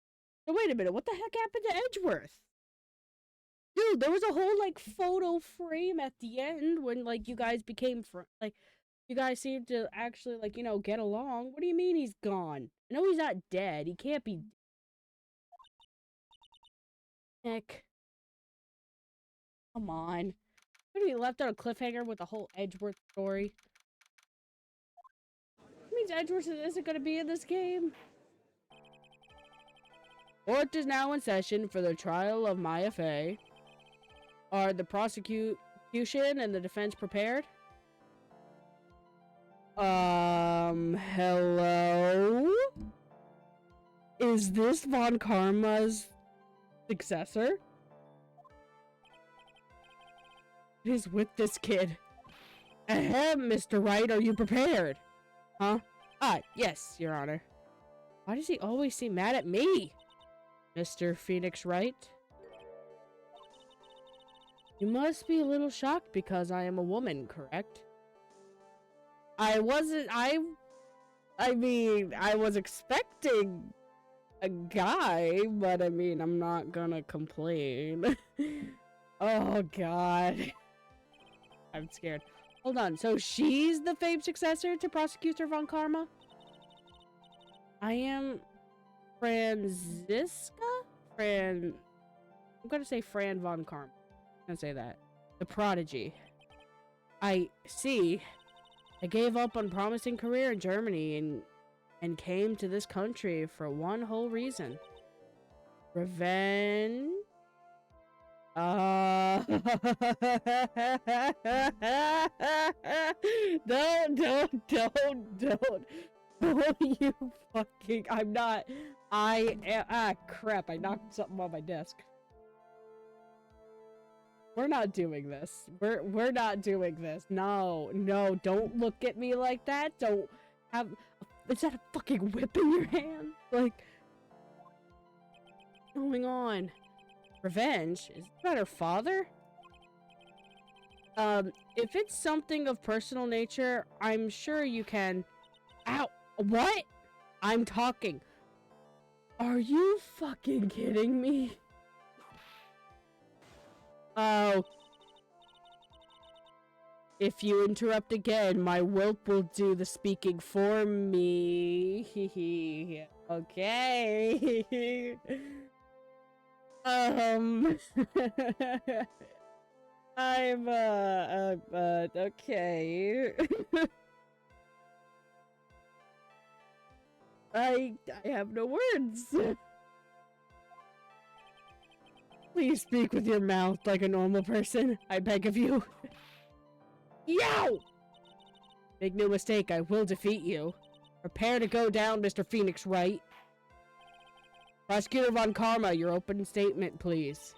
So wait a minute. What the heck happened to Edgeworth? Dude, there was a whole, like, photo frame at the end when, like, you guys became friends. Like, you guys seem to actually, like, you know, get along. What do you mean he's gone? I know he's not dead. He can't be... Nick. Come on. Could be left on a cliffhanger with the whole Edgeworth story. That means Edgeworth isn't going to be in this game. Court is now in session for the trial of Maya Fey. Are the prosecution and the defense prepared? Hello? Is this Von Karma's successor? It is with this kid. Ahem, Mr. Wright, are you prepared? Huh? Yes, Your Honor. Why does he always seem mad at me? Mr. Phoenix Wright? You must be a little shocked because I am a woman, correct? I mean, I was expecting a guy, but I mean, I'm not gonna complain. Oh, God. I'm scared. Hold on, so she's the famed successor to Prosecutor Von Karma? I am Franziska? I'm gonna say Fran Von Karma. I'm gonna say that. The prodigy. I see. I gave up on promising career in Germany and came to this country for one whole reason. Revenge? Don't, you fucking, I'm not, crap, I knocked something on my desk. We're not doing this. We're not doing this. No, don't look at me like that. Don't have, is that a fucking whip in your hand? Like, what's going on? Revenge? Is that her father? If it's something of personal nature, I'm sure you can... Ow! What? I'm talking. Are you fucking kidding me? Oh. If you interrupt again, my whelp will do the speaking for me. Okay. I'm, okay. I have no words. Please speak with your mouth like a normal person, I beg of you. Yow! Make no mistake, I will defeat you. Prepare to go down, Mr. Phoenix Wright. Prosecutor Von Karma, your open statement, please.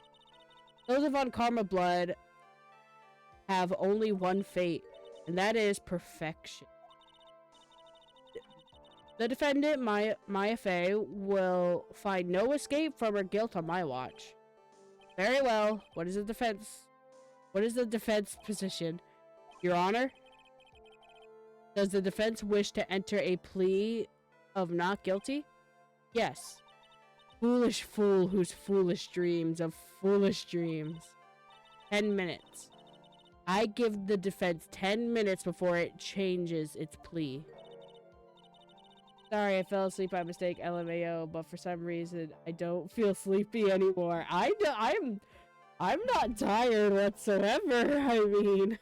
Those of Von Karma blood have only one fate, and that is perfection. The defendant, Maya Fey, will find no escape from her guilt on my watch. Very well. What is the defense? What is the defense position? Your Honor? Does the defense wish to enter a plea of not guilty? Yes. Foolish fool whose foolish dreams of foolish dreams. 10 minutes. I give the defense 10 minutes before it changes its plea. Sorry, I fell asleep by mistake, LMAO, but for some reason, I don't feel sleepy anymore. I'm not tired whatsoever, I mean.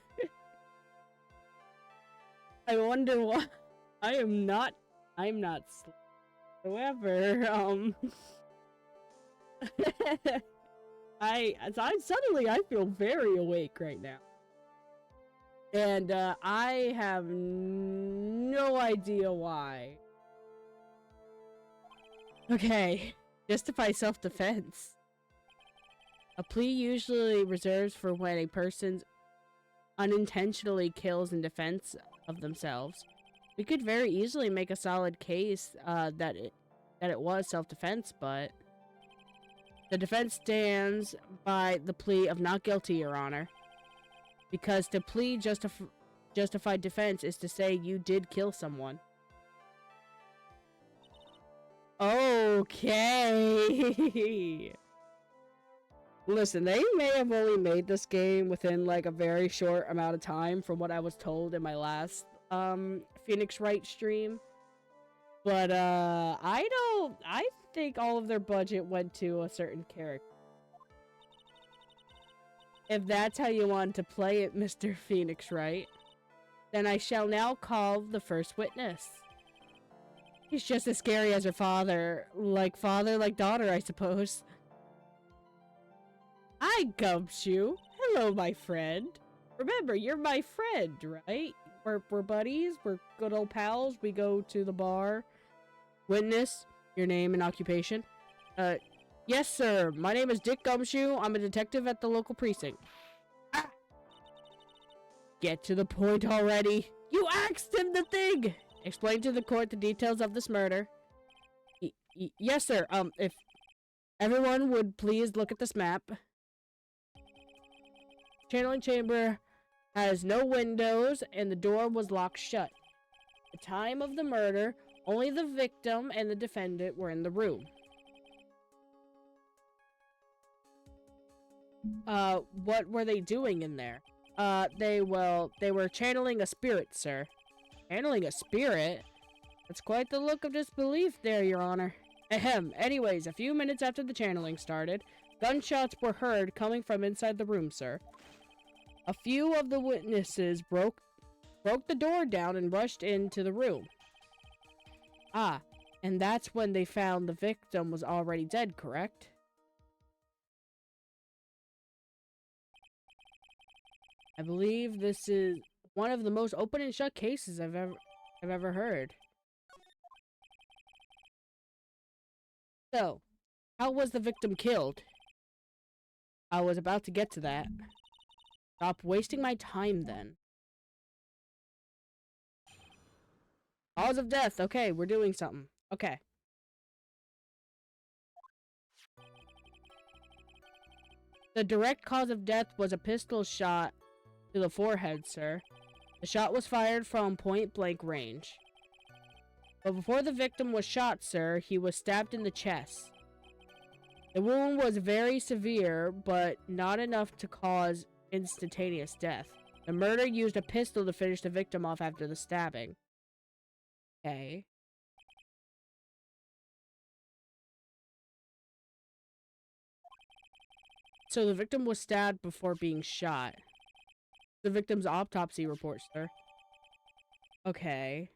I wonder why. I'm not whatsoever, I feel very awake right now. And, I have no idea why. Okay, justify self-defense. A plea usually reserves for when a person unintentionally kills in defense of themselves. We could very easily make a solid case that it was self-defense, but the defense stands by the plea of not guilty, Your Honor. Because to plead justified defense is to say you did kill someone. Okay. Listen, they may have only made this game within like a very short amount of time from what I was told in my last Phoenix Wright stream. But I think all of their budget went to a certain character. If that's how you want to play it, Mr. Phoenix Wright, then I shall now call the first witness. He's just as scary as her father. Like father, like daughter, I suppose. Hi, Gumshoe. Hello, my friend. Remember, you're my friend, right? We're buddies. We're good old pals. We go to the bar. Witness, your name and occupation. Yes, sir. My name is Dick Gumshoe. I'm a detective at the local precinct. Ah! Get to the point already. You asked him the thing! Explain to the court the details of this murder. Yes, sir. If everyone would please look at this map. Channeling chamber has no windows and the door was locked shut. At the time of the murder, only the victim and the defendant were in the room. What were they doing in there? They were channeling a spirit, sir. Channeling a spirit? That's quite the look of disbelief there, Your Honor. Ahem. Anyways, a few minutes after the channeling started, gunshots were heard coming from inside the room, sir. A few of the witnesses broke the door down and rushed into the room. Ah, and that's when they found the victim was already dead, correct? I believe this is one of the most open and shut cases I've ever heard. So, how was the victim killed? I was about to get to that. Stop wasting my time then. Cause of death. Okay, we're doing something. Okay. The direct cause of death was a pistol shot. to the forehead, sir. The shot was fired from point-blank range. But before the victim was shot, sir, he was stabbed in the chest. The wound was very severe, but not enough to cause instantaneous death. The murderer used a pistol to finish the victim off after the stabbing. Okay. So the victim was stabbed before being shot. The victim's autopsy report, sir. Okay.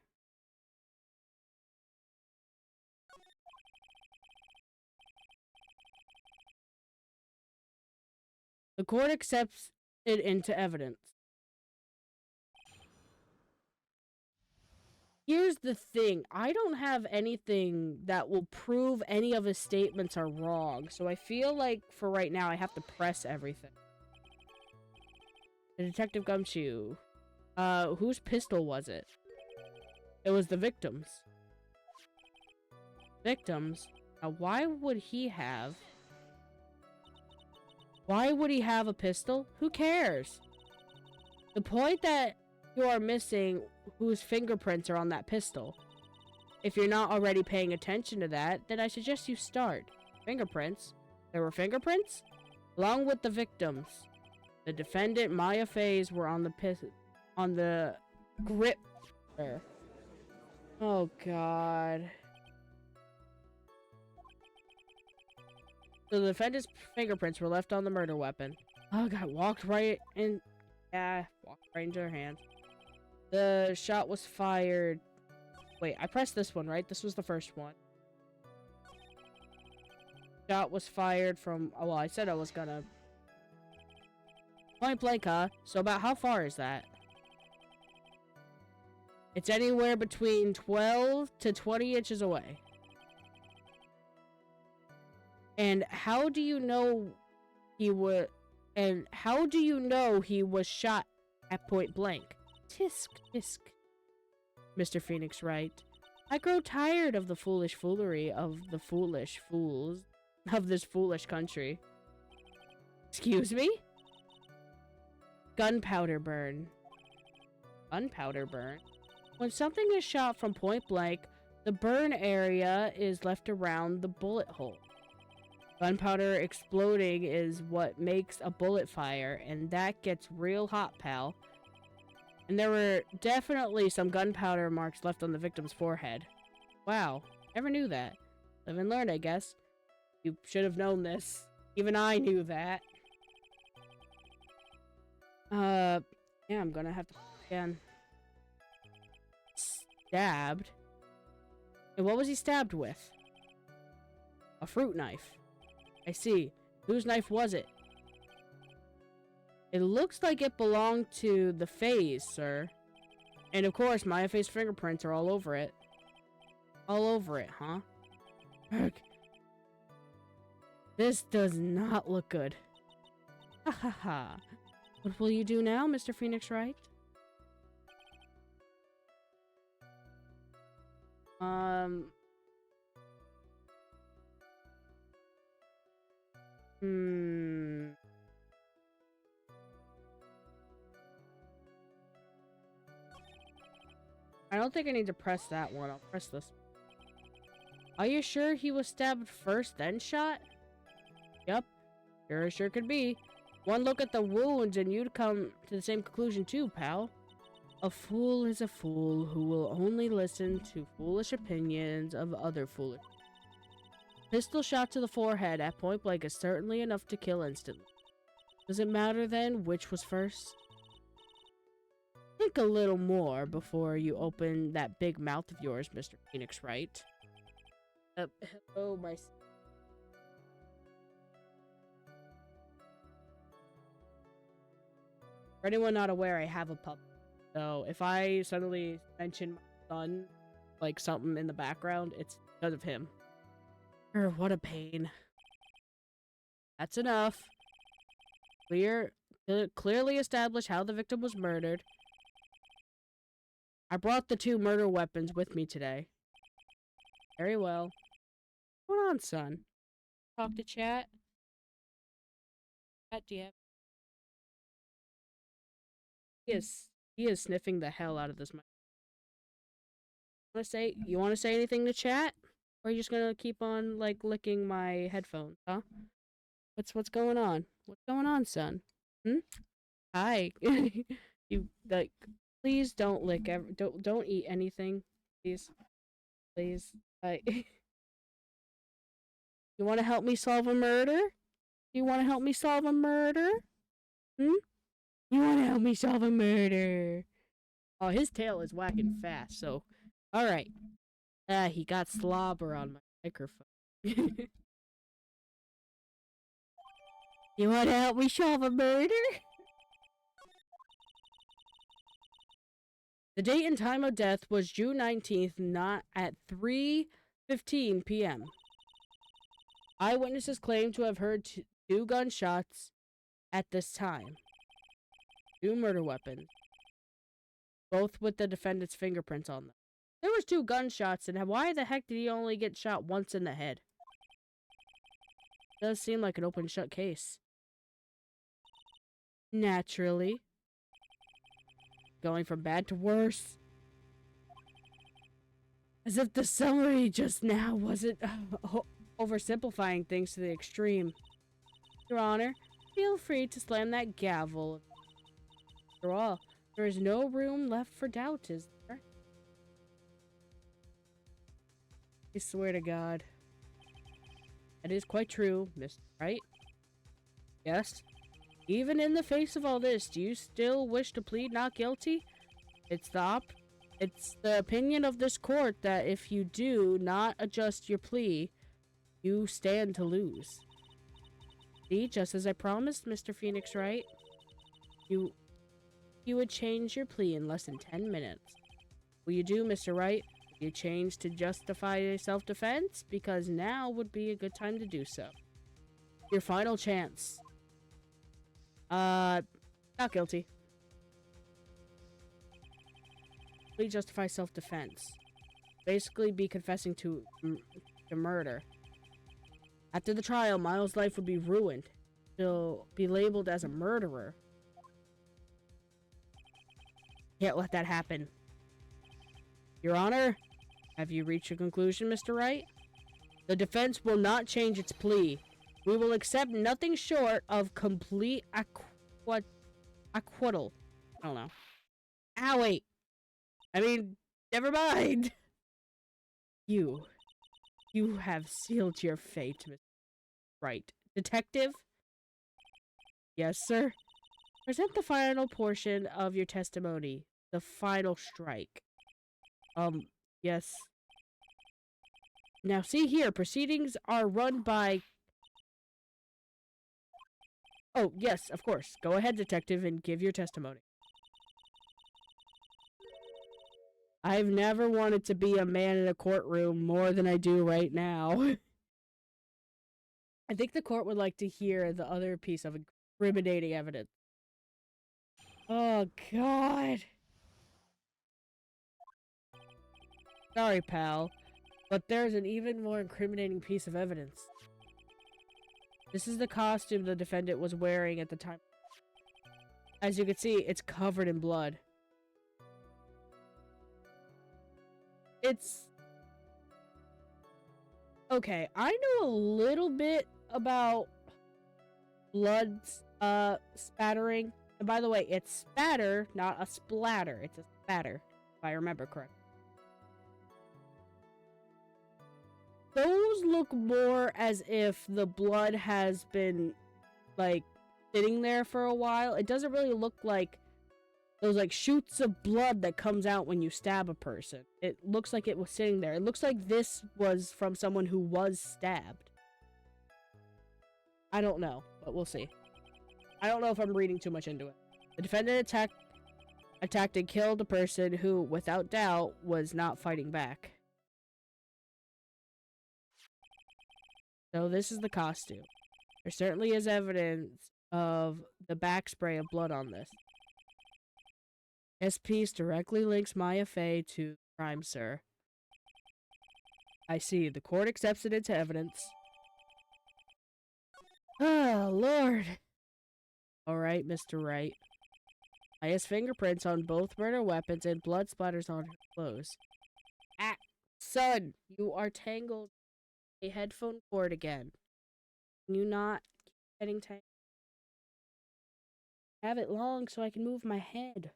The court accepts it into evidence. Here's the thing. I don't have anything that will prove any of his statements are wrong. So I feel like for right now I have to press everything. The Detective Gumshoe. Whose pistol was it? It was the victim's. Victim's? Now why would he have... Why would he have a pistol? Who cares? The point that you are missing whose fingerprints are on that pistol. If you're not already paying attention to that, then I suggest you start. Fingerprints? There were fingerprints? Along with the victims. The defendant, Maya Faye's, were on the grip. Oh god. So the defendant's fingerprints were left on the murder weapon. Oh god, walked right into her hand. The shot was fired. Wait, I pressed this one, right? This was the first one. Shot was fired from... Oh, well, I said I was gonna... Point blank, huh? So about how far is that? It's anywhere between 12 to 20 inches away. And how do you know he was... And how do you know he was shot at point blank? Tisk, tisk. Mr. Phoenix Wright. I grow tired of the foolish foolery of the foolish fools of this foolish country. Excuse me? Gunpowder burn. Gunpowder burn? When something is shot from point blank, the burn area is left around the bullet hole. Gunpowder exploding is what makes a bullet fire, and that gets real hot, pal. And there were definitely some gunpowder marks left on the victim's forehead. Wow, never knew that. Live and learn, I guess. You should have known this. Even I knew that. Yeah, I'm gonna have to again. Stabbed? And what was he stabbed with? A fruit knife. I see. Whose knife was it? It looks like it belonged to the Fays, sir. And of course, Maya Faye's fingerprints are all over it. All over it, huh? Ugh. This does not look good. Ha ha ha. What will you do now, Mr. Phoenix Wright? I don't think I need to press that one. I'll press this. Are you sure he was stabbed first, then shot? Yep. Sure could be. One look at the wounds and you'd come to the same conclusion too, pal. A fool is a fool who will only listen to foolish opinions of other foolish. Pistol shot to the forehead at point blank is certainly enough to kill instantly. Does it matter then which was first? Think a little more before you open that big mouth of yours, Mr. Phoenix Wright. Hello, my... For anyone not aware, I have a pup. So if I suddenly mention my son, like something in the background, it's because of him. What a pain. That's enough. Clearly establish how the victim was murdered. I brought the 2 murder weapons with me today. Very well. What's going on, son? Talk to chat? Chat, do you have He is sniffing the hell out of this mic. You wanna say anything to chat? Or are you just gonna keep on, like, licking my headphones, huh? What's going on? What's going on, son? Hmm? Hi. You, like, please don't lick don't eat anything. Please. Please. You wanna help me solve a murder? You wanna help me solve a murder? Hmm? You wanna help me solve a murder? Oh, his tail is whacking fast, so... Alright. He got slobber on my microphone. You wanna help me solve a murder? The date and time of death was June 19th, not at 3:15 p.m. Eyewitnesses claim to have heard two gunshots at this time. Two murder weapons. Both with the defendant's fingerprints on them. There was two gunshots, and why the heck did he only get shot once in the head? Does seem like an open shut case. Naturally. Going from bad to worse. As if the summary just now wasn't oversimplifying things to the extreme. Your Honor, feel free to slam that gavel. After all, there is no room left for doubt, is there? I swear to God. That is quite true, Mr. Wright. Yes? Even in the face of all this, do you still wish to plead not guilty? It's the opinion of this court that if you do not adjust your plea, you stand to lose. See, just as I promised, Mr. Phoenix Wright, you would change your plea in less than 10 minutes. Will you do, Mr. Wright? Will you change to justify self-defense? Because now would be a good time to do so. Your final chance. Not guilty. Please justify self-defense. Basically be confessing to murder. After the trial, Miles' life would be ruined. He'll be labeled as a murderer. Can't let that happen. Your Honor, have you reached a conclusion, Mr. Wright? The defense will not change its plea. We will accept nothing short of complete acquittal. I don't know. Ow, wait. I mean, never mind. You have sealed your fate, Mr. Wright. Detective? Yes, sir? Present the final portion of your testimony. The final strike. Yes. Now, see here. Proceedings are run by... Oh, yes, of course. Go ahead, detective, and give your testimony. I've never wanted to be a man in a courtroom more than I do right now. I think the court would like to hear the other piece of incriminating evidence. Oh, God. Sorry, pal, but there's an even more incriminating piece of evidence. This is the costume the defendant was wearing at the time. As you can see, it's covered in blood. It's... Okay, I know a little bit about blood spattering. And by the way, it's spatter, not a splatter. It's a spatter, if I remember correctly. Those look more as if the blood has been, like, sitting there for a while. It doesn't really look like those, like, shoots of blood that comes out when you stab a person. It looks like it was sitting there. It looks like this was from someone who was stabbed. I don't know, but we'll see. I don't know if I'm reading too much into it. The defendant attacked and killed a person who, without doubt, was not fighting back. So this is the costume. There certainly is evidence of the back spray of blood on this. This piece directly links Maya Fey to the crime, sir. I see. The court accepts it into evidence. Oh, Lord. Alright, Mr. Wright. Maya's fingerprints on both murder weapons and blood splatters on her clothes. Ah, son, you are tangled in a headphone cord again. Can you not keep getting tangled? Have it long so I can move my head.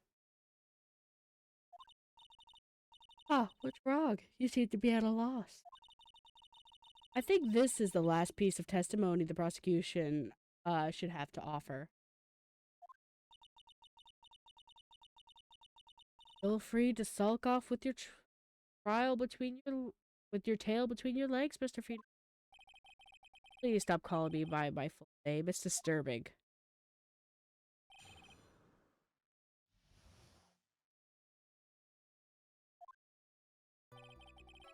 Ah, what's wrong? You seem to be at a loss. I think this is the last piece of testimony the prosecution should have to offer. Feel free to sulk off with your trial with your tail between your legs, Mr. Phoenix. Please stop calling me by my full name. It's disturbing.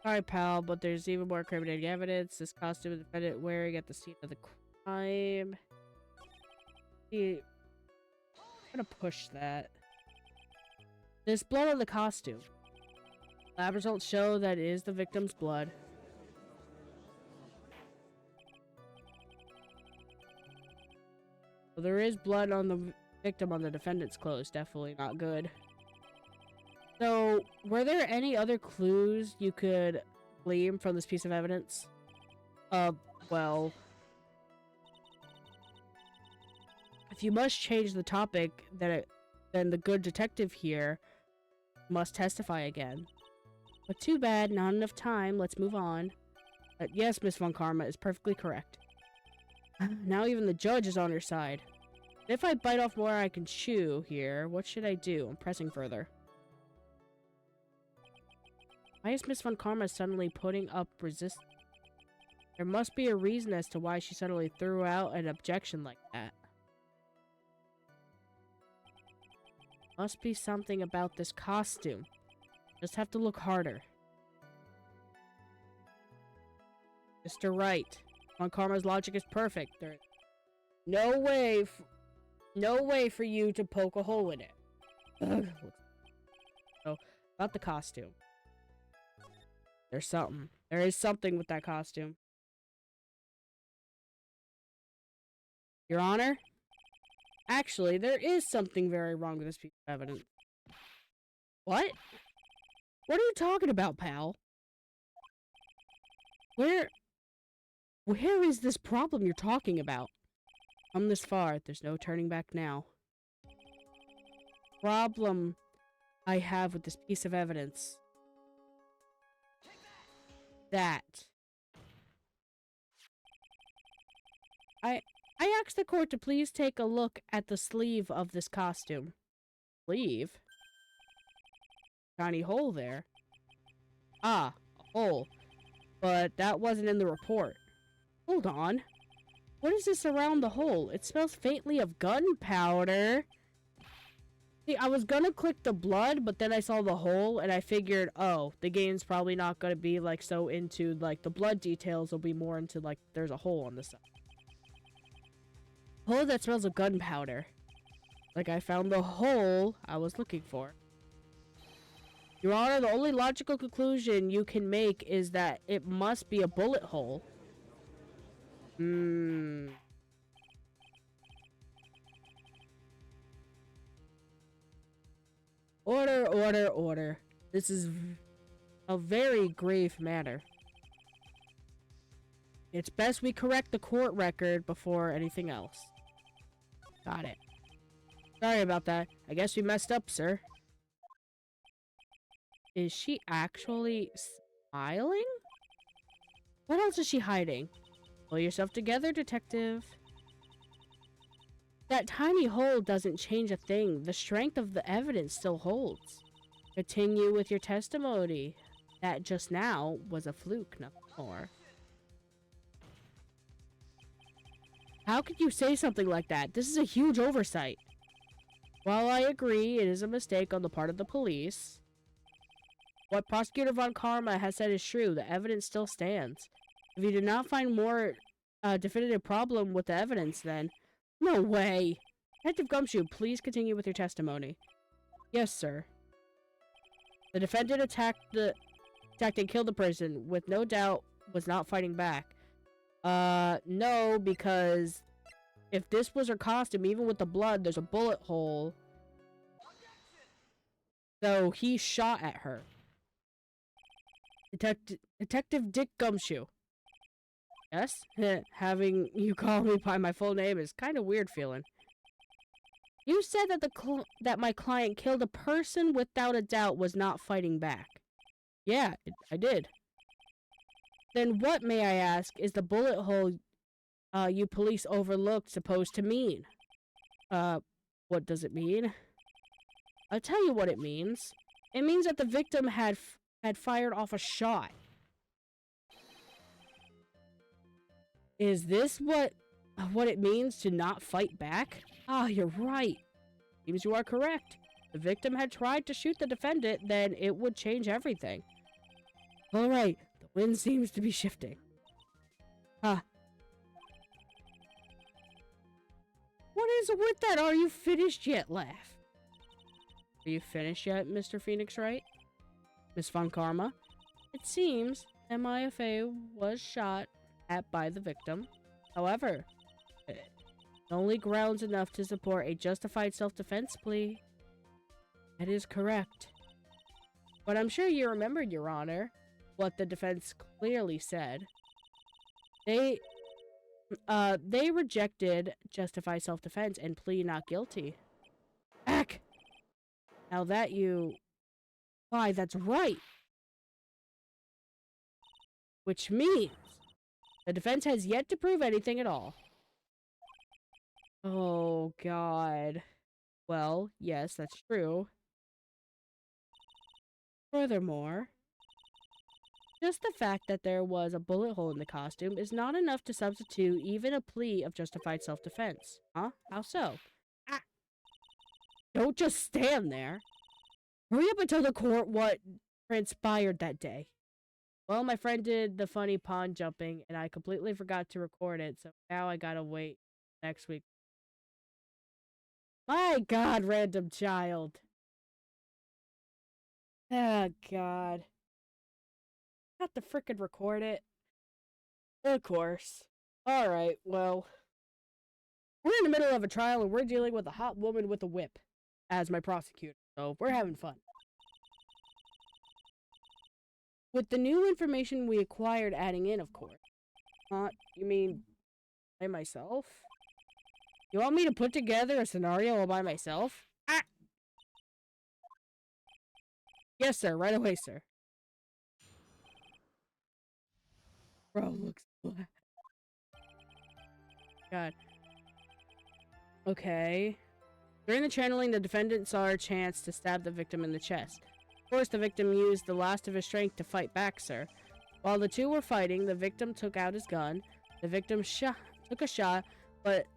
Sorry, pal, but there's even more incriminating evidence. This costume the defendant wearing at the scene of the crime. I'm gonna push that. There's blood on the costume. Lab results show that it is the victim's blood. So there is blood on the victim on the defendant's clothes. Definitely not good. So, were there any other clues you could glean from this piece of evidence? Well, if you must change the topic, then the good detective here must testify again. But too bad, not enough time. Let's move on. Yes, Miss Von Karma is perfectly correct. Now even the judge is on her side. If I bite off more I can chew here, what should I do? I'm pressing further. Why is Miss Von Karma suddenly putting up resistance? There must be a reason as to why she suddenly threw out an objection like that. Must be something about this costume. Just have to look harder. Mr. Wright, Von Karma's logic is perfect. There's no way for you to poke a hole in it. So, about the costume. There's something. There is something with that costume. Your Honor? Actually, there is something very wrong with this piece of evidence. What? What are you talking about, pal? Where is this problem you're talking about? Come this far, there's no turning back now. Problem I have with this piece of evidence. That. I asked the court to please take a look at the sleeve of this costume. Sleeve? Tiny hole there. Ah, a hole. But that wasn't in the report. Hold on. What is this around the hole? It smells faintly of gunpowder. See, I was gonna click the blood, but then I saw the hole, and I figured, oh, the game's probably not gonna be, like, so into, like, the blood details. It'll be more into, like, there's a hole on the side. Hole that smells of gunpowder. Like, I found the hole I was looking for. Your Honor, the only logical conclusion you can make is that it must be a bullet hole. Order, order, order. This is a very grave matter. It's best we correct the court record before anything else. Got it. Sorry about that. I guess we messed up, sir. Is she actually smiling? What else is she hiding? Pull yourself together, detective. That tiny hole doesn't change a thing. The strength of the evidence still holds. Continue with your testimony. That just now was a fluke, nothing more. How could you say something like that? This is a huge oversight. While I agree it is a mistake on the part of the police, what Prosecutor Von Karma has said is true. The evidence still stands. If you do not find more definitive problem with the evidence, then... No way! Detective Gumshoe, please continue with your testimony. Yes, sir. The defendant attacked and killed the person, with no doubt was not fighting back. No, because if this was her costume, even with the blood, there's a bullet hole. So he shot at her. Detective Dick Gumshoe. Yes? Having you call me by my full name is kind of weird feeling. You said that that my client killed a person without a doubt was not fighting back. Yeah, I did. Then what, may I ask, is the bullet hole you police overlooked supposed to mean? What does it mean? I'll tell you what it means. It means that the victim had fired off a shot. Is this what it means to not fight back? Ah, you're right. Seems you are correct. If the victim had tried to shoot the defendant, then it would change everything. All right, the wind seems to be shifting. Huh. What is with that? Are you finished yet, laugh? Are you finished yet, Mr. Phoenix Wright? Miss Von Karma? It seems MIFA was shot at by the victim. However, only grounds enough to support a justified self-defense plea. That is correct. But I'm sure you remember, Your Honor, what the defense clearly said. They rejected justified self-defense and plea not guilty. Ack! Now that you... Why, that's right! Which means the defense has yet to prove anything at all. Oh, God. Well, yes, that's true. Furthermore, just the fact that there was a bullet hole in the costume is not enough to substitute even a plea of justified self-defense. Huh? How so? Ah! Don't just stand there. Hurry up and tell the court what transpired that day. Well, my friend did the funny pond jumping, and I completely forgot to record it, so now I gotta wait next week. My God, random child. Oh, God. Got to frickin' record it. Of course. Alright, well. We're in the middle of a trial, and we're dealing with a hot woman with a whip as my prosecutor, so we're having fun. With the new information we acquired adding in, of course. You mean by myself? You want me to put together a scenario all by myself? Ah! Yes, sir. Right away, sir. Bro, looks black. God. Okay. During the channeling, the defendant saw a chance to stab the victim in the chest. Of course, the victim used the last of his strength to fight back, sir. While the two were fighting, the victim took out his gun. The victim took a shot, but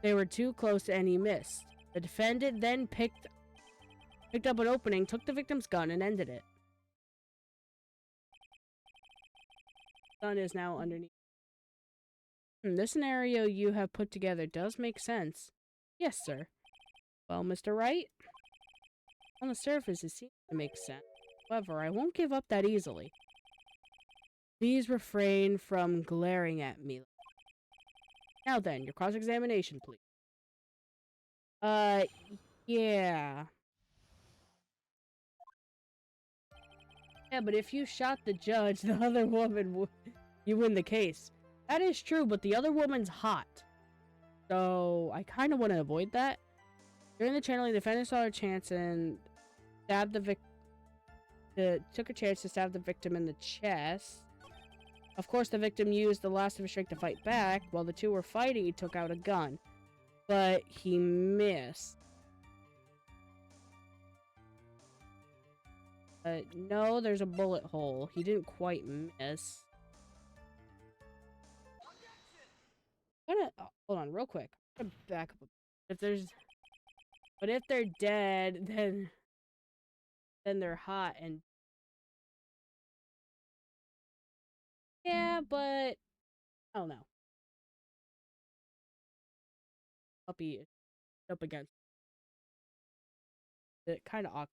they were too close and he missed. The defendant then picked up an opening, took the victim's gun, and ended it. The gun is now underneath. This scenario you have put together does make sense. Yes, sir. Well, Mr. Wright? On the surface, it seems to make sense. However, I won't give up that easily. Please refrain from glaring at me. Now then, your cross-examination, please. Yeah. Yeah, but if you shot the judge, the other woman you win the case. That is true, but the other woman's hot. So, I kind of want to avoid that. During the channeling, the defendant saw a chance and stabbed the victim. Took a chance to stab the victim in the chest. Of course, the victim used the last of his strength to fight back. While the two were fighting, he took out a gun. But he missed. No, there's a bullet hole. He didn't quite miss. Hold on, real quick. I'm gonna back up. If they're dead, then they're hot and. Yeah, but I don't know. I'll be up against it. Kind of awkward.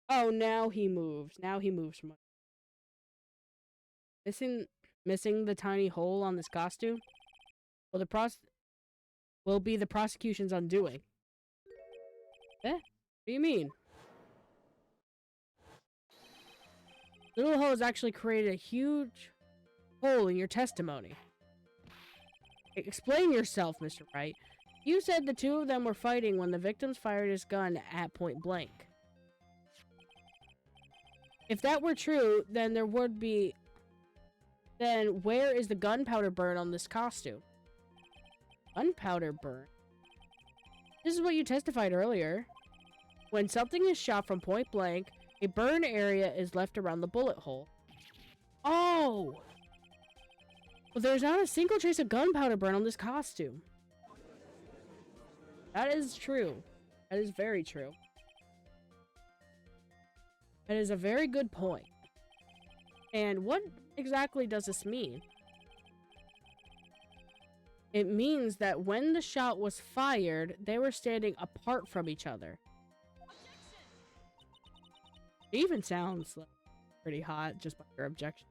Oh, now he moves. Now he moves from. Missing the tiny hole on this costume. Well, will be the prosecution's undoing. What do you mean? Little Hose actually created a huge hole in your testimony. Explain yourself, Mr. Wright. You said the two of them were fighting when the victims fired his gun at point blank. If that were true, then there would be... Then where is the gunpowder burn on this costume? Gunpowder burn? This is what you testified earlier. When something is shot from point blank, a burn area is left around the bullet hole. Oh! Well, there's not a single trace of gunpowder burn on this costume. That is true. That is very true. That is a very good point. And what exactly does this mean? It means that when the shot was fired, they were standing apart from each other. It even sounds like pretty hot just by your objection.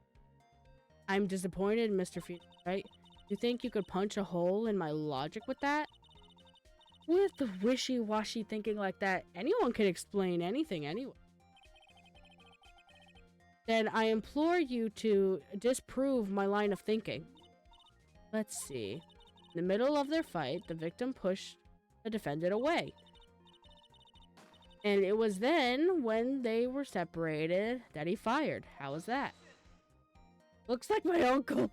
I'm disappointed, Mr. Wright. You think you could punch a hole in my logic with that? With the wishy-washy thinking like that, anyone can explain anything anyway. Then I implore you to disprove my line of thinking. Let's see. In the middle of their fight, the victim pushed the defendant away. And it was then, when they were separated, that he fired. How was that? Looks like my uncle.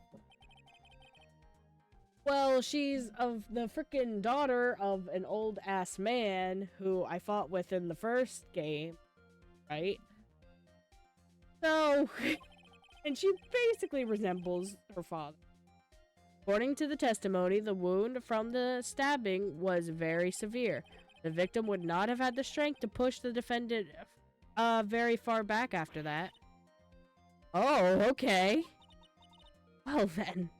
Well, she's of the frickin' daughter of an old-ass man who I fought with in the first game, right? So, and she basically resembles her father. According to the testimony, the wound from the stabbing was very severe. The victim would not have had the strength to push the defendant very far back after that. Oh, okay. Well then.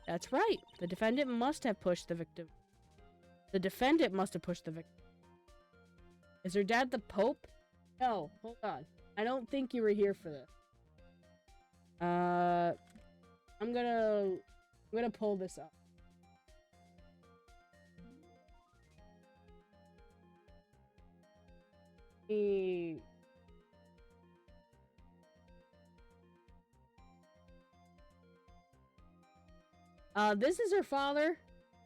That's right. The defendant must have pushed the victim. The defendant must have pushed the victim. Is her dad the Pope? No, hold on. I don't think you were here for this. I'm gonna pull this up. This is her father.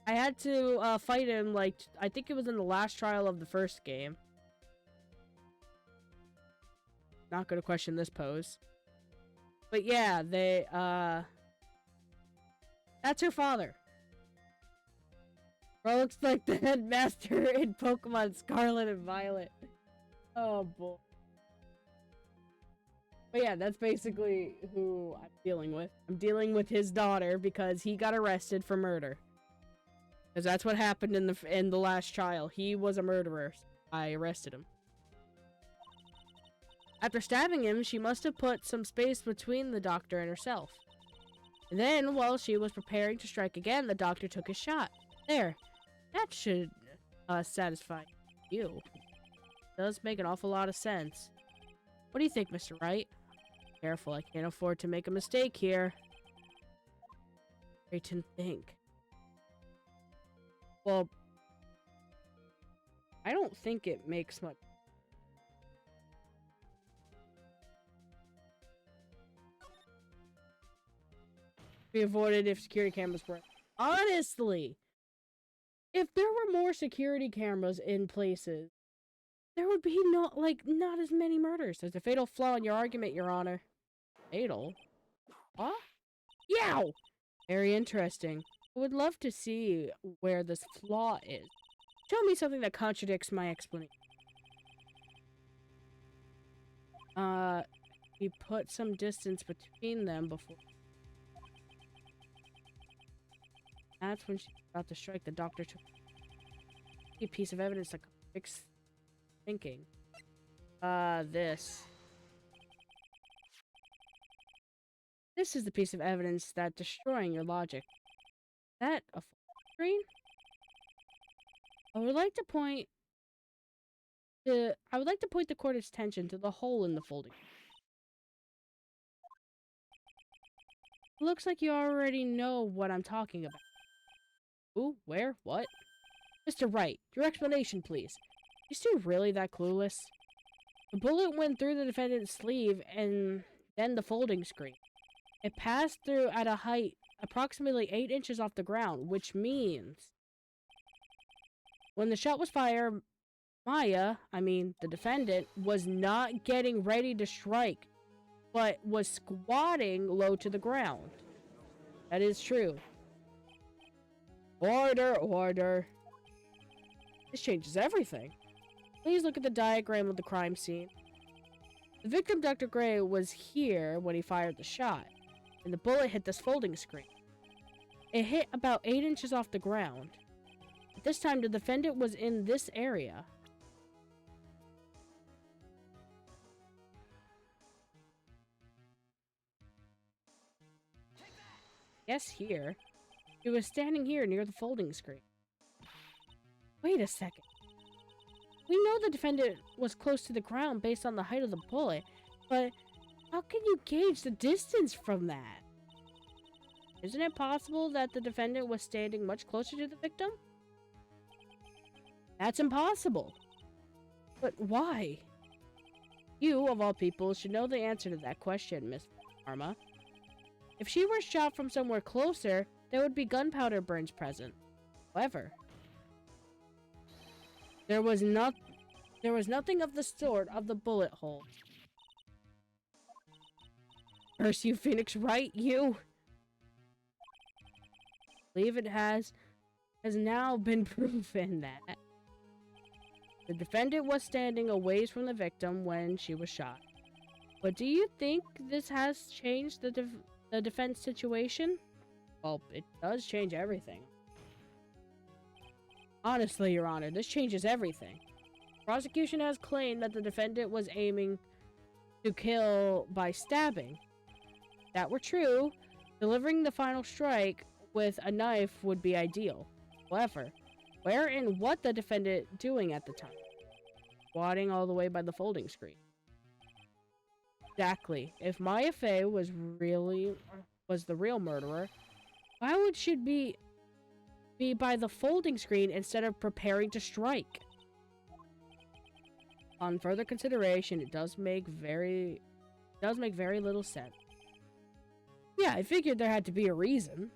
I had to fight him, like, I think it was in the last trial of the first game. Not gonna question this pose. But yeah, they, that's her father. Bro looks like the headmaster in Pokemon Scarlet and Violet. Oh boy. But yeah, that's basically who I'm dealing with. I'm dealing with his daughter because he got arrested for murder. Because that's what happened in the last trial. He was a murderer. I arrested him. After stabbing him, she must have put some space between the doctor and herself. And then, while she was preparing to strike again, the doctor took his shot. There. That should satisfy you. Does make an awful lot of sense. What do you think, Mr. Wright? Careful, I can't afford to make a mistake here. Wait and think. Well, I don't think it makes much. Be avoided if security cameras were. Honestly, if there were more security cameras in places, there would be not as many murders. There's a fatal flaw in your argument, Your Honor. Fatal? Huh? Yow! Very interesting. I would love to see where this flaw is. Show me something that contradicts my explanation. He put some distance between them before. That's when she was about to strike. The doctor took a piece of evidence that contradicts thinking. This. This is the piece of evidence that destroying your logic. Is that a full screen? I would like to point the court's attention to the hole in the folding. Looks like you already know what I'm talking about. Ooh, where? What? Mr. Wright, your explanation, please. These two really that clueless? The bullet went through the defendant's sleeve and then the folding screen. It passed through at a height approximately 8 inches off the ground, which means when the shot was fired, the defendant, was not getting ready to strike, but was squatting low to the ground. That is true. Order, order. This changes everything. Please look at the diagram of the crime scene. The victim, Dr. Gray, was here when he fired the shot, and the bullet hit this folding screen. It hit about 8 inches off the ground. At this time, the defendant was in this area. Yes, here. He was standing here near the folding screen. Wait a second. We know the defendant was close to the ground based on the height of the bullet, but how can you gauge the distance from that? Isn't it possible that the defendant was standing much closer to the victim? That's impossible. But why? You, of all people, should know the answer to that question, Miss Arma. If she were shot from somewhere closer, there would be gunpowder burns present. However, there was nothing of the sort of the bullet hole. Curse you, Phoenix Wright, you! I believe it has now been proven that the defendant was standing a ways from the victim when she was shot. But do you think this has changed the defense situation? Well, it does change everything. Honestly, Your Honor, this changes everything. The prosecution has claimed that the defendant was aiming to kill by stabbing. If that were true, delivering the final strike with a knife would be ideal. However, where and what the defendant doing at the time? Squatting all the way by the folding screen. Exactly. If Maya Fey was the real murderer, why would she be by the folding screen instead of preparing to strike? On further consideration, it does make very little sense. Yeah, I figured there had to be a reason.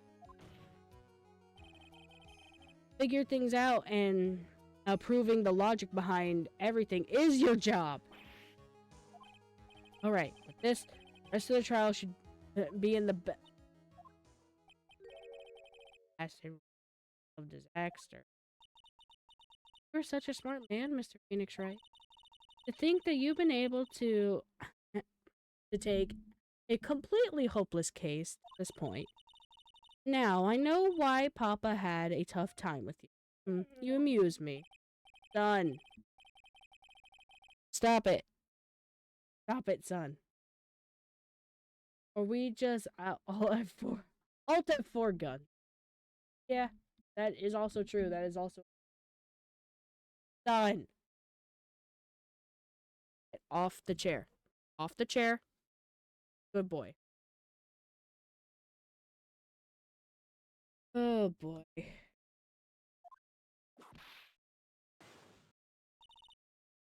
Figure things out, and proving the logic behind everything is your job. Alright, but this rest of the trial should be in the of disaster. You're such a smart man, Mr. Phoenix Wright. To think that you've been able to take a completely hopeless case at this point. Now, I know why Papa had a tough time with you. You amuse me. Son. Stop it. Stop it, son. Or we just all Alt F4 gun. Yeah, that is also true. That is also done. Get off the chair. Off the chair. Good boy. Oh boy.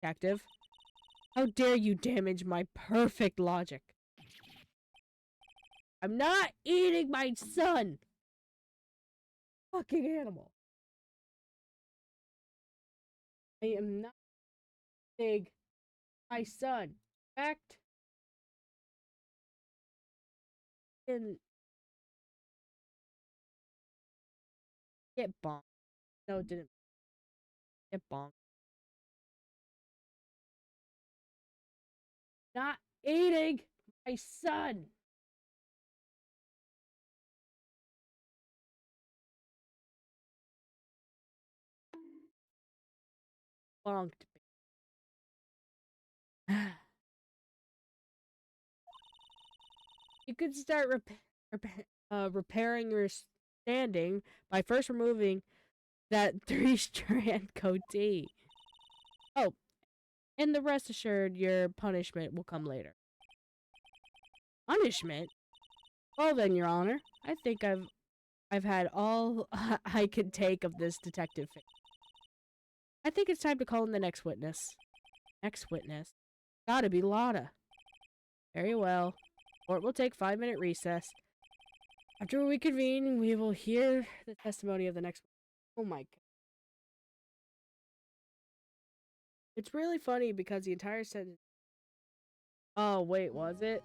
Detective, how dare you damage my perfect logic? I'm not eating my son! Fucking animal. I am not eating my son. In fact, get bonked. No, it didn't. Get bonked. Not eating my son. Bonked. You could start repairing your standing by first removing that 3-strand goatee. Oh, and the rest assured your punishment will come later. Punishment? Well then, Your Honor, I think I've had all I could take of this detective thing. I think it's time to call in the next witness. Next witness. Gotta be Lotta. Very well. Court will take 5-minute recess. After we convene, we will hear the testimony of the next... Oh my god. It's really funny because the entire sentence... Oh, wait, was it?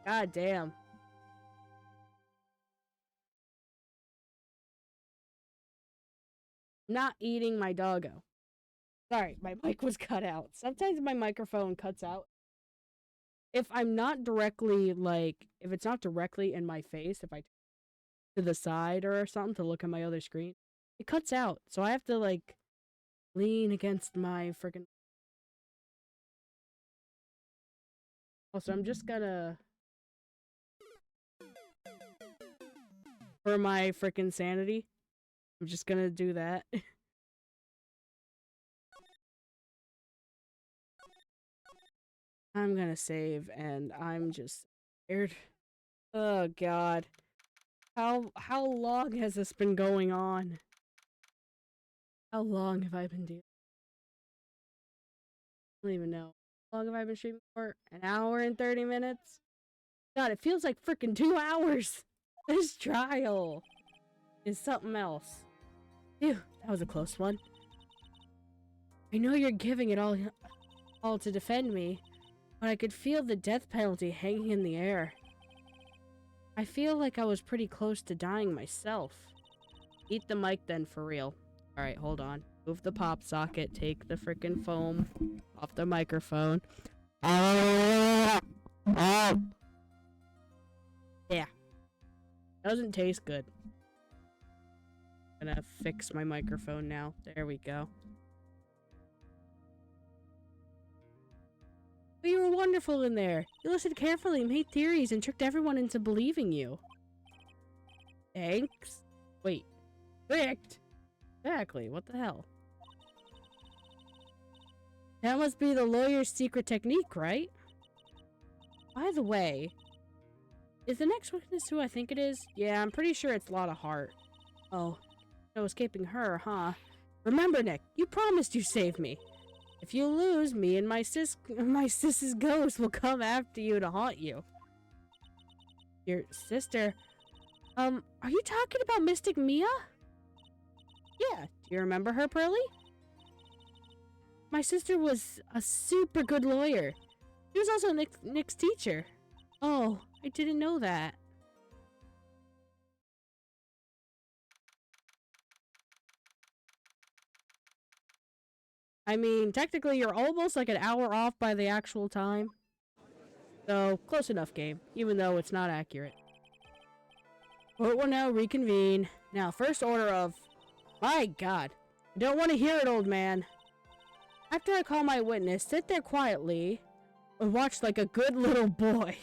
God damn. Not eating my doggo. Sorry, my mic was cut out. Sometimes my microphone cuts out. If I'm not directly, like, if it's not directly in my face, if I to the side or something to look at my other screen, it cuts out. So I have to, like, lean against my freaking... Also, I'm just gonna... For my freaking sanity, I'm just gonna do that. I'm gonna save, and I'm just scared. Oh god. How long has this been going on? How long have I been doing? I don't even know. How long have I been streaming for? An hour and 30 minutes? God, it feels like freaking 2 hours! This trial is something else. Phew, that was a close one. I know you're giving it all to defend me, but I could feel the death penalty hanging in the air. I feel like I was pretty close to dying myself. Eat the mic then, for real. Alright, hold on. Move the pop socket, take the frickin' foam off the microphone. Yeah. Doesn't taste good. I'm gonna fix my microphone now. There we go. But you were wonderful in there. You listened carefully, made theories, and tricked everyone into believing you. Thanks? Wait. Tricked? Exactly, what the hell? That must be the lawyer's secret technique, right? By the way, is the next witness who I think it is? Yeah, I'm pretty sure it's Lotta Hart. Oh, no escaping her, huh? Remember, Nick, you promised you'd save me. If you lose, me and my sis's ghost will come after you to haunt you. Your sister? Are you talking about Mystic Mia? Yeah, do you remember her, Pearly? My sister was a super good lawyer. She was also Nick's teacher. Oh, I didn't know that. I mean, technically you're almost like an hour off by the actual time. So, close enough, game, even though it's not accurate. Court will now reconvene. Now, first order of... My god. I don't want to hear it, old man. After I call my witness, sit there quietly and watch like a good little boy.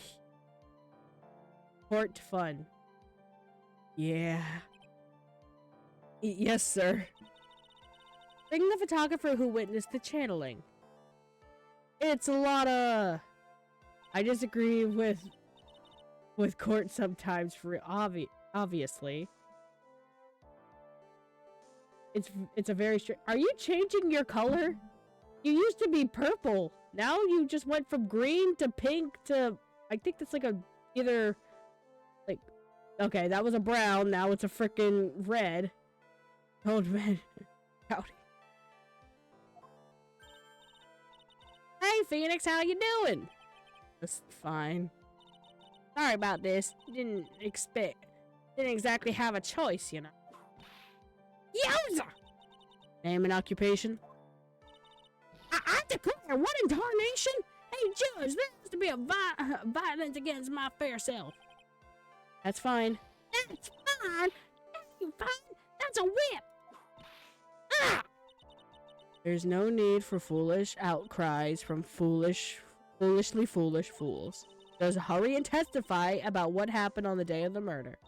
Court fun. Yeah. Yes, sir. Bring the photographer who witnessed the channeling. It's a lot of... I disagree with Court sometimes, for obviously. It's a very strange... Are you changing your color? You used to be purple. Now you just went from green to pink to... I think that's like a... Either... Like... Okay, that was a brown. Now it's a frickin' red. Old man. Howdy. Hey, Phoenix, how you doing? Just fine. Sorry about this. Didn't exactly have a choice, you know. Yowza! Name and occupation? I declare, what in tarnation? Hey, Judge, there has to be a violence against my fair self. That's fine. That's fine? That's fine? That's a whip! Ah! There's no need for foolish outcries from foolishly foolish fools. Just hurry and testify about what happened on the day of the murder.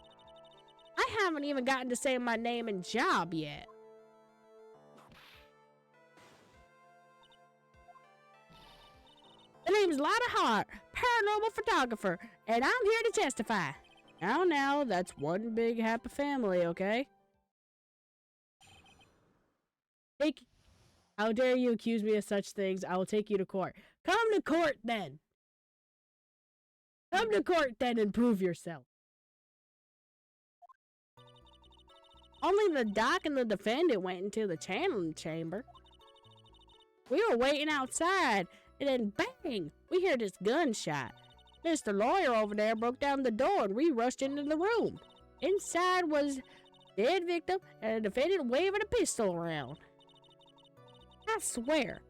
I haven't even gotten to say my name and job yet. The name's Lotta Hart, paranormal photographer, and I'm here to testify. Now, that's one big happy family, okay? How dare you accuse me of such things? I will take you to court. Come to court then! Come to court then and prove yourself. Only the doc and the defendant went into the channeling chamber. We were waiting outside, and then bang! We heard this gunshot. Mr. Lawyer over there broke down the door and we rushed into the room. Inside was dead victim and a defendant waving a pistol around. I swear.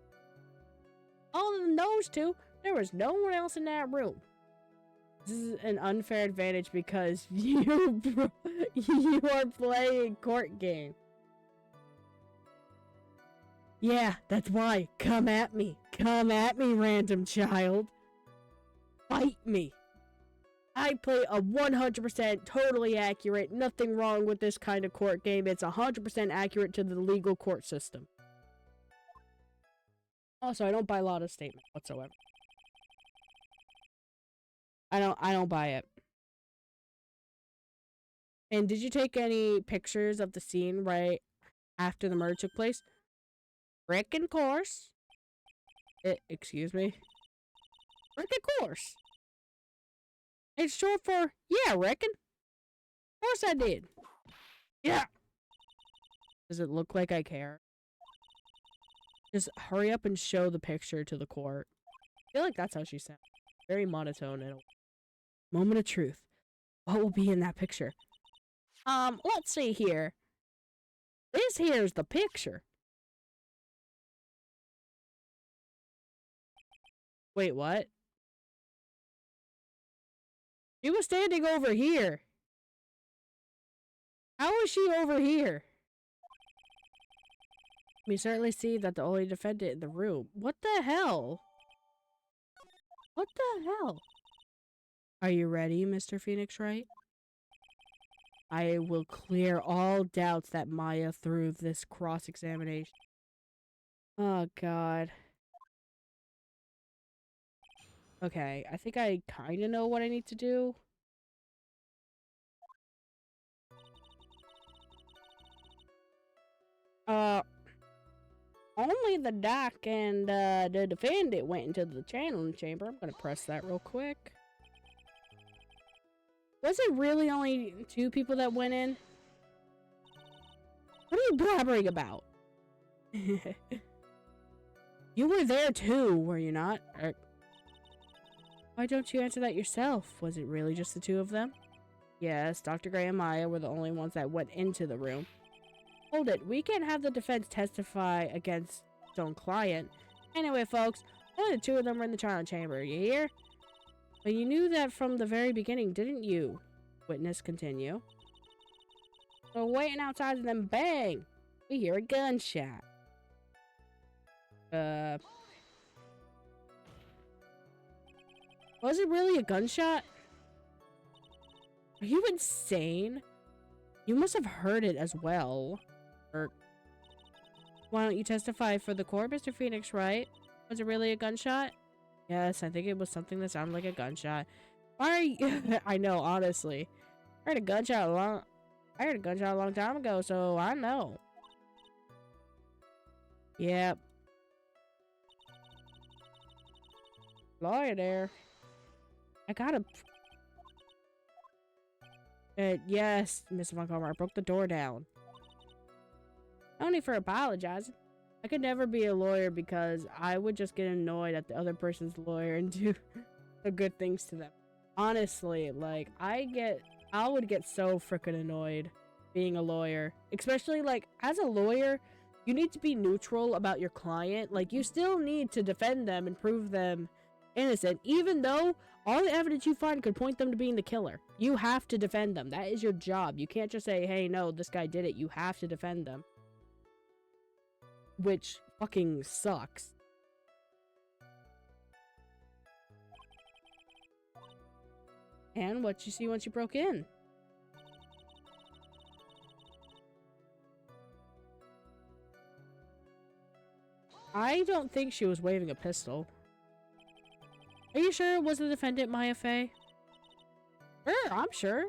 Other than those two, there was no one else in that room. This is an unfair advantage because you are playing court game. Yeah, that's why. Come at me. Come at me, random child. Fight me. I play a 100% totally accurate, nothing wrong with this kind of court game. It's 100% accurate to the legal court system. Also, I don't buy a lot of statements whatsoever. I don't buy it. And did you take any pictures of the scene right after the murder took place? Frickin' course. Excuse me. Frickin' course. It's short for, yeah, reckon. Of course I did. Yeah. Does it look like I care? Just hurry up and show the picture to the court. I feel like that's how she sounds. Very monotone and a moment of truth. What will be in that picture? Let's see here. This here's the picture. Wait, what? She was standing over here. How is she over here? We certainly see that the only defendant in the room. What the hell? What the hell? Are you ready, Mr. Phoenix Wright? I will clear all doubts that Maya through this cross-examination. Oh, God. Okay, I think I kind of know what I need to do. Only the doc and the defendant went into the channeling chamber. I'm gonna press that real quick. Was it really only 2 people that went in? What are you blabbering about? You were there too, were you not? Why don't you answer that yourself? Was it really just the 2 of them? Yes, Dr. Gray and Maya were the only ones that went into the room. Hold it, we can't have the defense testify against its own client. Anyway, folks, only the 2 of them were in the trial chamber, you hear? But you knew that from the very beginning, didn't you? Witness continue. We're waiting outside and then bang! We hear a gunshot. Was it really a gunshot? Are you insane? You must have heard it as well. Why don't you testify for the court, Mr. Phoenix Wright? Was it really a gunshot? Yes, I think it was something that sounded like a gunshot. Why are you? I know, honestly. I heard a gunshot a long time ago, so I know. Yep. Lawyer there. I gotta. Yes, Miss Von Comer, I broke the door down. No need for apologizing. I could never be a lawyer because I would just get annoyed at the other person's lawyer and do the good things to them. Honestly, like, I would get so freaking annoyed being a lawyer. Especially, like, as a lawyer, you need to be neutral about your client. Like, you still need to defend them and prove them innocent, even though all the evidence you find could point them to being the killer. You have to defend them. That is your job. You can't just say, hey, no, this guy did it. You have to defend them. Which fucking sucks. And what'd you see once you broke in? I don't think she was waving a pistol. Are you sure it was the defendant, Maya Fey? Sure, I'm sure.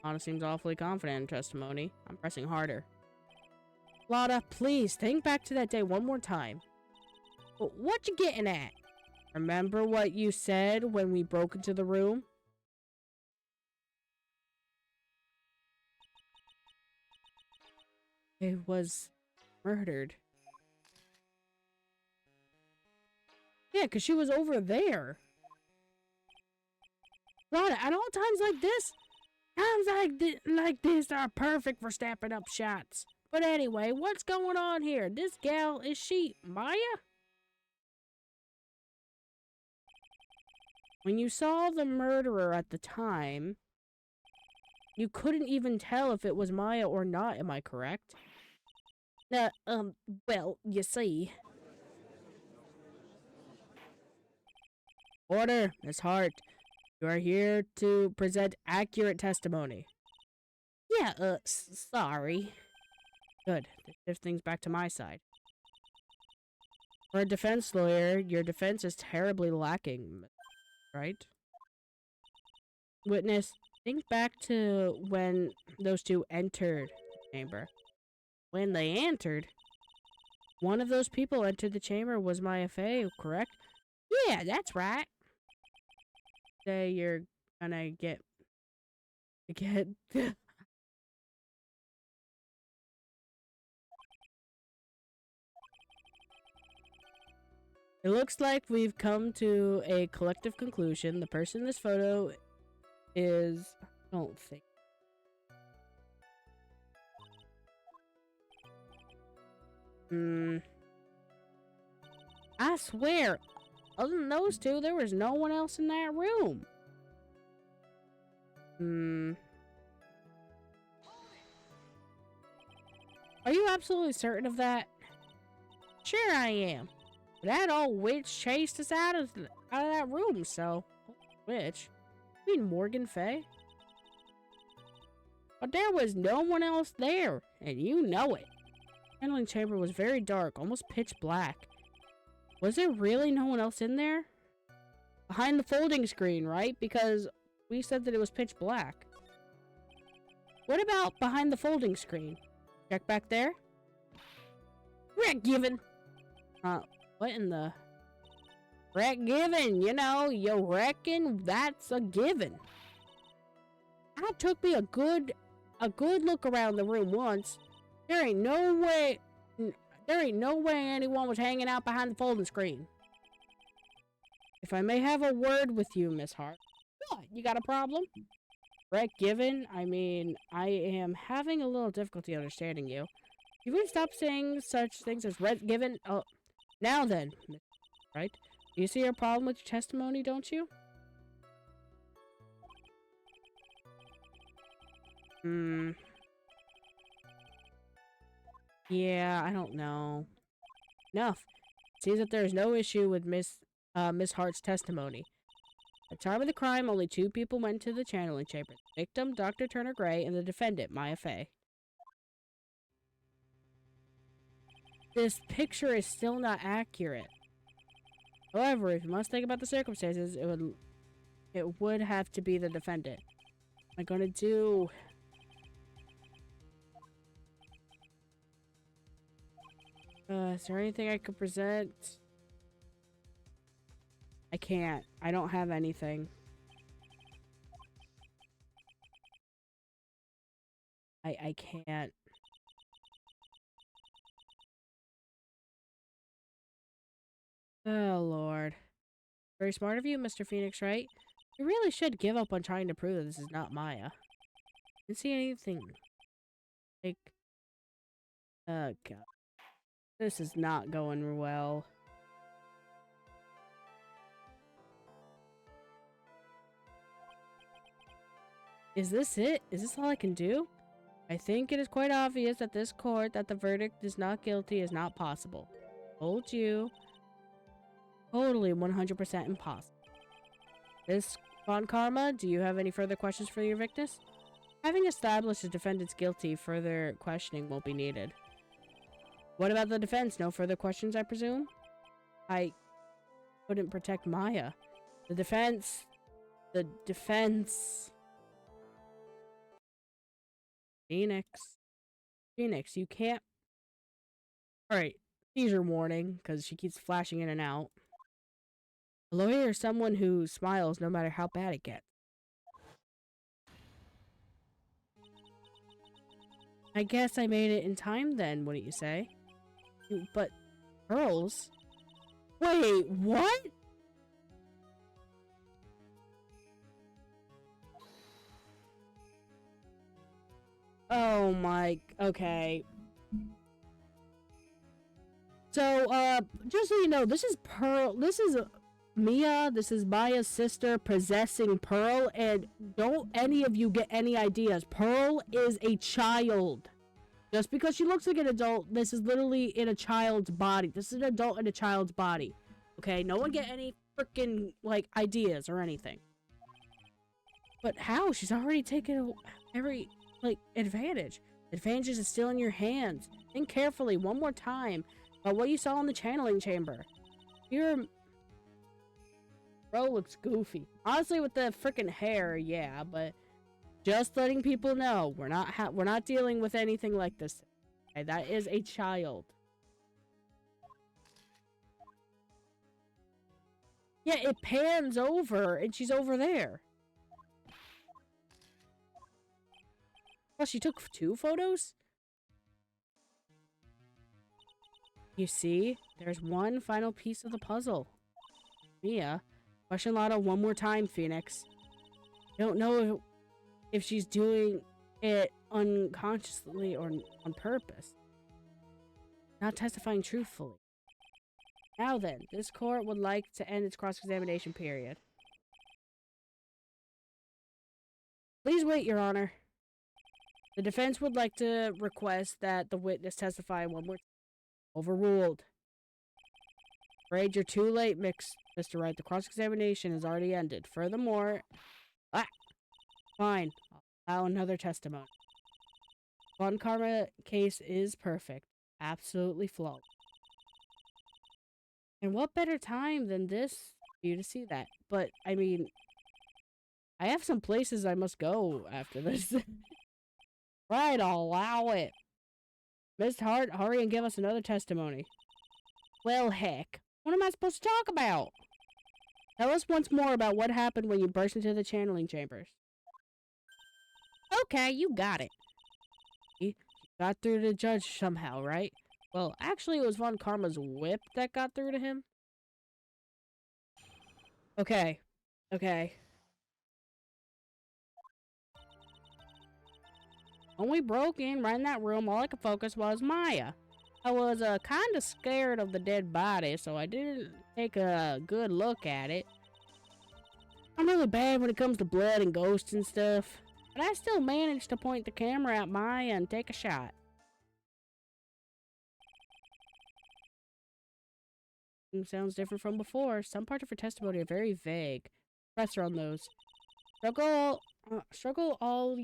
Anna seems awfully confident in testimony. I'm pressing harder. Lotta, please, think back to that day one more time. What you getting at? Remember what you said when we broke into the room? It was murdered. Yeah, because she was over there. Lotta, at all times like this are perfect for stepping up shots. But anyway, what's going on here? This gal, is she Maya? When you saw the murderer at the time, you couldn't even tell if it was Maya or not, am I correct? Well, you see. Order, Miss Hart. You are here to present accurate testimony. Yeah, sorry. Good. Shift things back to my side. For a defense lawyer, your defense is terribly lacking, right? Witness, think back to when those two entered the chamber. When they entered? One of those people entered the chamber was Maya Fey, correct? Yeah, that's right. Say you're gonna get... It looks like we've come to a collective conclusion. The person in this photo is... I don't think... I swear, other than those two, there was no one else in that room. Are you absolutely certain of that? Sure I am. That old witch chased us out of that room, so... Witch? You mean Morgan Fay? But there was no one else there, and you know it. The handling chamber was very dark, almost pitch black. Was there really no one else in there? Behind the folding screen, right? Because we said that it was pitch black. What about behind the folding screen? Check back there? Rick given! What in the... Rick given, you know, you reckon that's a given. I took me a good look around the room once. There ain't no way anyone was hanging out behind the folding screen. If I may have a word with you, Miss Hart. What? You got a problem? Rick given? I mean, I am having a little difficulty understanding you. You would stop saying such things as Rick given? Oh, now then, right? You see a problem with your testimony, don't you? Yeah, I don't know. Enough. It seems that there is no issue with Miss Hart's testimony. At the time of the crime, only two people went to the channeling chamber. The victim, Dr. Turner Gray, and the defendant, Maya Fey. This picture is still not accurate. However, if you must think about the circumstances, it would have to be the defendant. What am I gonna do? Is there anything I could present? I can't. I don't have anything. I can't. Oh, Lord. Very smart of you, Mr. Phoenix, right? You really should give up on trying to prove that this is not Maya. I didn't see anything. Like... Oh, God. This is not going well. Is this it? Is this all I can do? I think it is quite obvious at this court that the verdict is not guilty is not possible. Told you. Totally 100% impossible. Miss Von Karma, do you have any further questions for your witness? Having established the defendant's guilty, further questioning won't be needed. What about the defense? No further questions, I presume? I couldn't protect Maya. The defense... Phoenix, you can't Alright, seizure warning, because she keeps flashing in and out. A lawyer is someone who smiles no matter how bad it gets. I guess I made it in time then, wouldn't you say? But pearls? Wait, what? Oh my, okay. So, just so you know, this is Mia, this is Maya's sister possessing Pearl, and don't any of you get any ideas. Pearl is a child. Just because she looks like an adult, this is literally in a child's body. This is an adult in a child's body. Okay, no one get any freaking, like, ideas or anything. But how? She's already taken every, like, advantage. Advantage is still in your hands. Think carefully, one more time, about what you saw in the channeling chamber. Bro looks goofy. Honestly, with the freaking hair, yeah, but just letting people know, we're not dealing with anything like this. Okay, that is a child. Yeah, it pans over, and she's over there. Well, she took 2 photos? You see, there's one final piece of the puzzle. Mia, question Lotto one more time, Phoenix. I don't know if she's doing it unconsciously or on purpose. Not testifying truthfully. Now then, this court would like to end its cross-examination period. Please wait, Your Honor. The defense would like to request that the witness testify one more time. Overruled. Afraid you're too late, Mr. Wright. The cross-examination has already ended. Furthermore... Fine. I'll allow another testimony. Von Karma case is perfect. Absolutely flawed. And what better time than this for you to see that? But, I mean... I have some places I must go after this. Right, I'll allow it. Miss Hart, hurry and give us another testimony. Well, heck. What am I supposed to talk about? Tell us once more about what happened when you burst into the channeling chambers. Okay, you got it. You got through to the judge somehow, right? Well, actually, it was Von Karma's whip that got through to him. Okay. Okay. When we broke in right in that room, all I could focus was Maya. I was kind of scared of the dead body, so I didn't take a good look at it. I'm really bad when it comes to blood and ghosts and stuff, but I still managed to point the camera at Maya and take a shot. Sounds different from before. Some parts of her testimony are very vague. Press her on those. Struggle all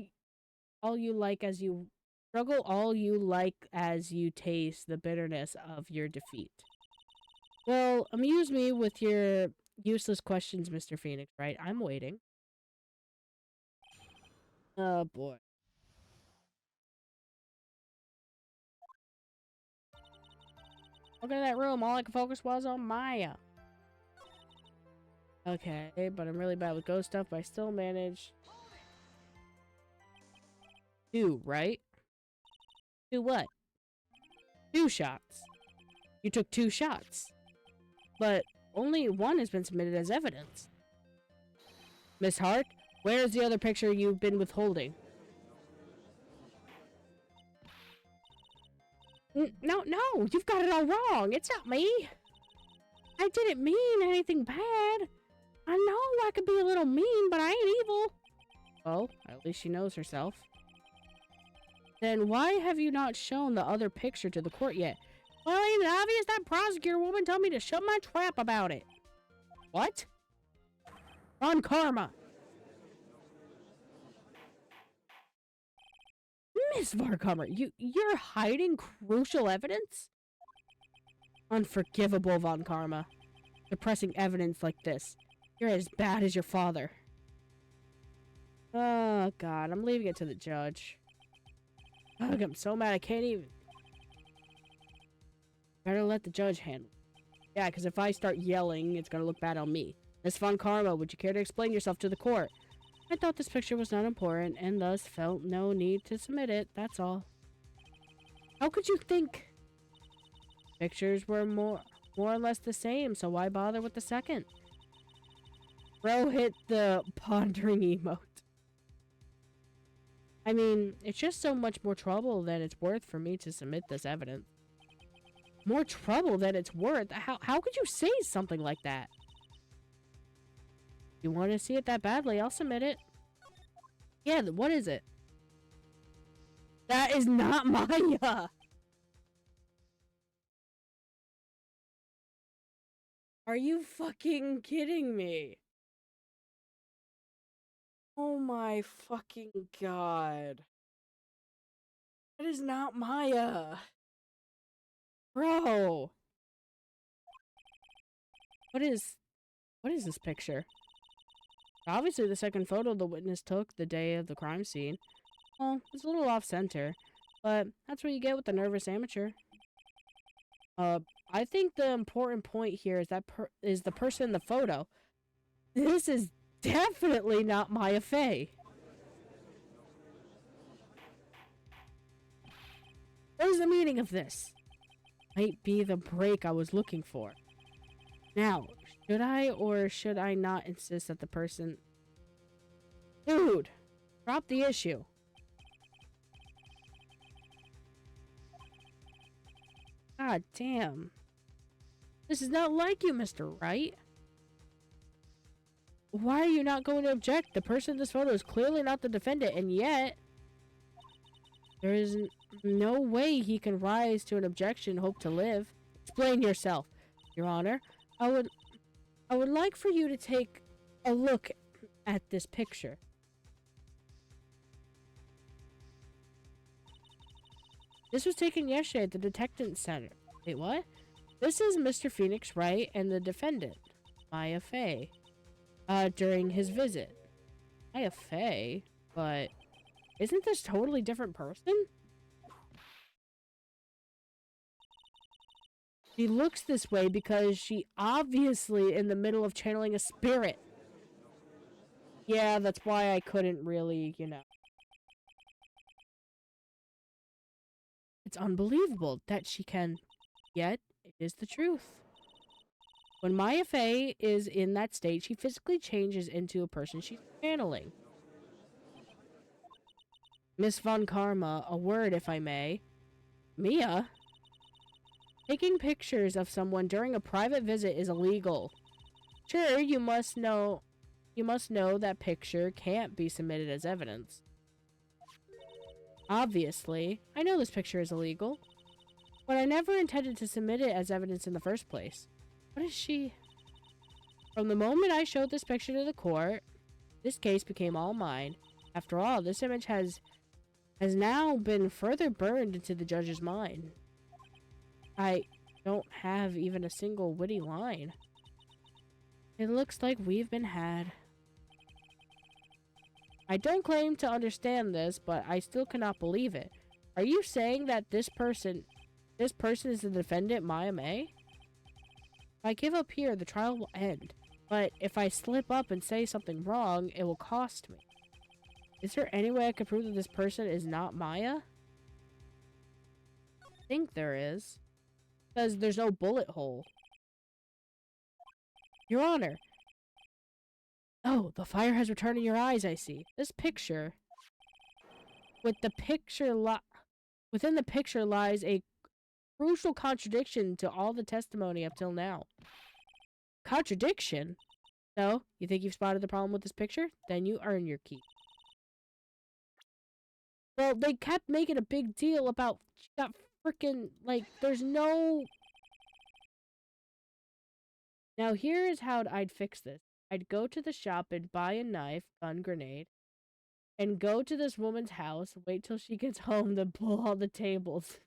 you like as you taste the bitterness of your defeat. Well, amuse me with your useless questions, Mr. Phoenix, right? I'm waiting. Oh boy. Look at that room, all I could focus was on Maya. Okay, but I'm really bad with ghost stuff, but I still managed. 2, right? 2 what? 2 shots. You took 2 shots. But only 1 has been submitted as evidence. Miss Hart, where is the other picture you've been withholding? No, you've got it all wrong. It's not me. I didn't mean anything bad. I know I could be a little mean, but I ain't evil. Well, at least she knows herself. Then why have you not shown the other picture to the court yet? Well, ain't it obvious that prosecutor woman told me to shut my trap about it? What? On Karma. Miss Varcomer, you're hiding crucial evidence? Unforgivable, Von Karma. Suppressing evidence like this. You're as bad as your father. Oh, God. I'm leaving it to the judge. Ugh, I'm so mad I can't even... Better let the judge handle it. Yeah, because if I start yelling, it's gonna look bad on me. Miss Von Karma, would you care to explain yourself to the court? I thought this picture was not important, and thus felt no need to submit it, that's all. How could you think? Pictures were more or less the same, so why bother with the second? Bro hit the pondering emote. I mean, it's just so much more trouble than it's worth for me to submit this evidence. More trouble than it's worth? How could you say something like that? You want to see it that badly, I'll submit it. Yeah, what is it? That is not Maya! Are you fucking kidding me? Oh my fucking god. That is not Maya. Bro. What is this picture? Obviously the second photo the witness took the day of the crime scene. Well, it's a little off-center, but that's what you get with the nervous amateur. I think the important point here is that is the person in the photo. This is definitely not Maya Fey. What is the meaning of this? Might be the break I was looking for. Now, should I or should I not insist that the person... Dude! Drop the issue. God damn. This is not like you, Mr. Wright. Why are you not going to object? The person in this photo is clearly not the defendant, and yet... There is no way he can rise to an objection and hope to live. Explain yourself, Your Honor. I would like for you to take a look at this picture. This was taken yesterday at the Detention Center. Wait, what? This is Mr. Phoenix Wright and the defendant, Maya Fey, during his visit. Maya Fey? But isn't this a totally different person? She looks this way because she obviously in the middle of channeling a spirit. Yeah, that's why I couldn't really, you know. It's unbelievable that she can, yet it is the truth. When Maya Fey is in that state, she physically changes into a person she's channeling. Miss Von Karma, a word if I may. Mia? Taking pictures of someone during a private visit is illegal. Sure, you must know that picture can't be submitted as evidence. Obviously, I know this picture is illegal, but I never intended to submit it as evidence in the first place. What is she? From the moment I showed this picture to the court, this case became all mine. After all, this image has now been further burned into the judge's mind. I don't have even a single witty line. It looks like we've been had. I don't claim to understand this, but I still cannot believe it. Are you saying that this person is the defendant, Maya May? If I give up here, the trial will end. But if I slip up and say something wrong, it will cost me. Is there any way I could prove that this person is not Maya? I think there is. Because there's no bullet hole. Your Honor. Oh, the fire has returned in your eyes, I see. This picture... within the picture lies a crucial contradiction to all the testimony up till now. Contradiction? So, you think you've spotted the problem with this picture? Then you earn your keep. Well, they kept making a big deal about that freaking, like, there's no... Now, here is how I'd fix this. I'd go to the shop and buy a knife, gun, grenade, and go to this woman's house, wait till she gets home to pull all the tables.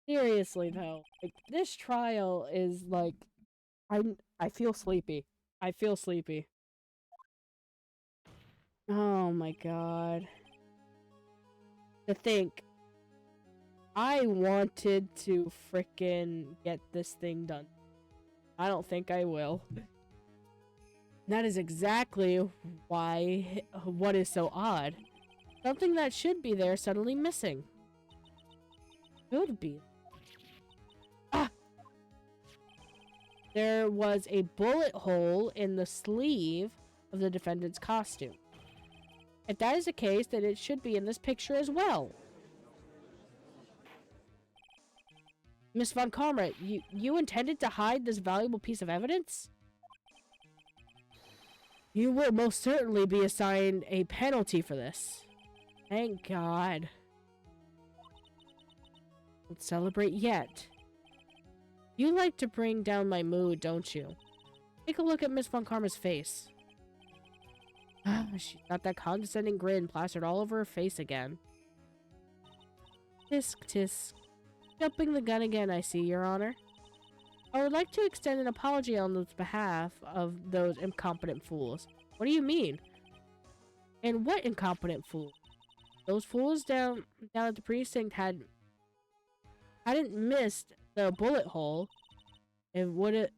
Seriously, though. Like, this trial is, like... I feel sleepy. I feel sleepy. Oh my god. To think, I wanted to frickin' get this thing done. I don't think I will. That is exactly why what is so odd. Something that should be there suddenly missing. Should be. Ah! There was a bullet hole in the sleeve of the defendant's costume. If that is the case, then it should be in this picture as well. Miss Von Karma, you intended to hide this valuable piece of evidence? You will most certainly be assigned a penalty for this. Thank God. Let's celebrate yet. You like to bring down my mood, don't you? Take a look at Miss Von Karma's face. She's got that condescending grin plastered all over her face again. Tisk tisk. Jumping the gun again, I see, Your Honor. I would like to extend an apology on the behalf of those incompetent fools. What do you mean? And what incompetent fool? Those fools down at the precinct hadn't missed the bullet hole. I would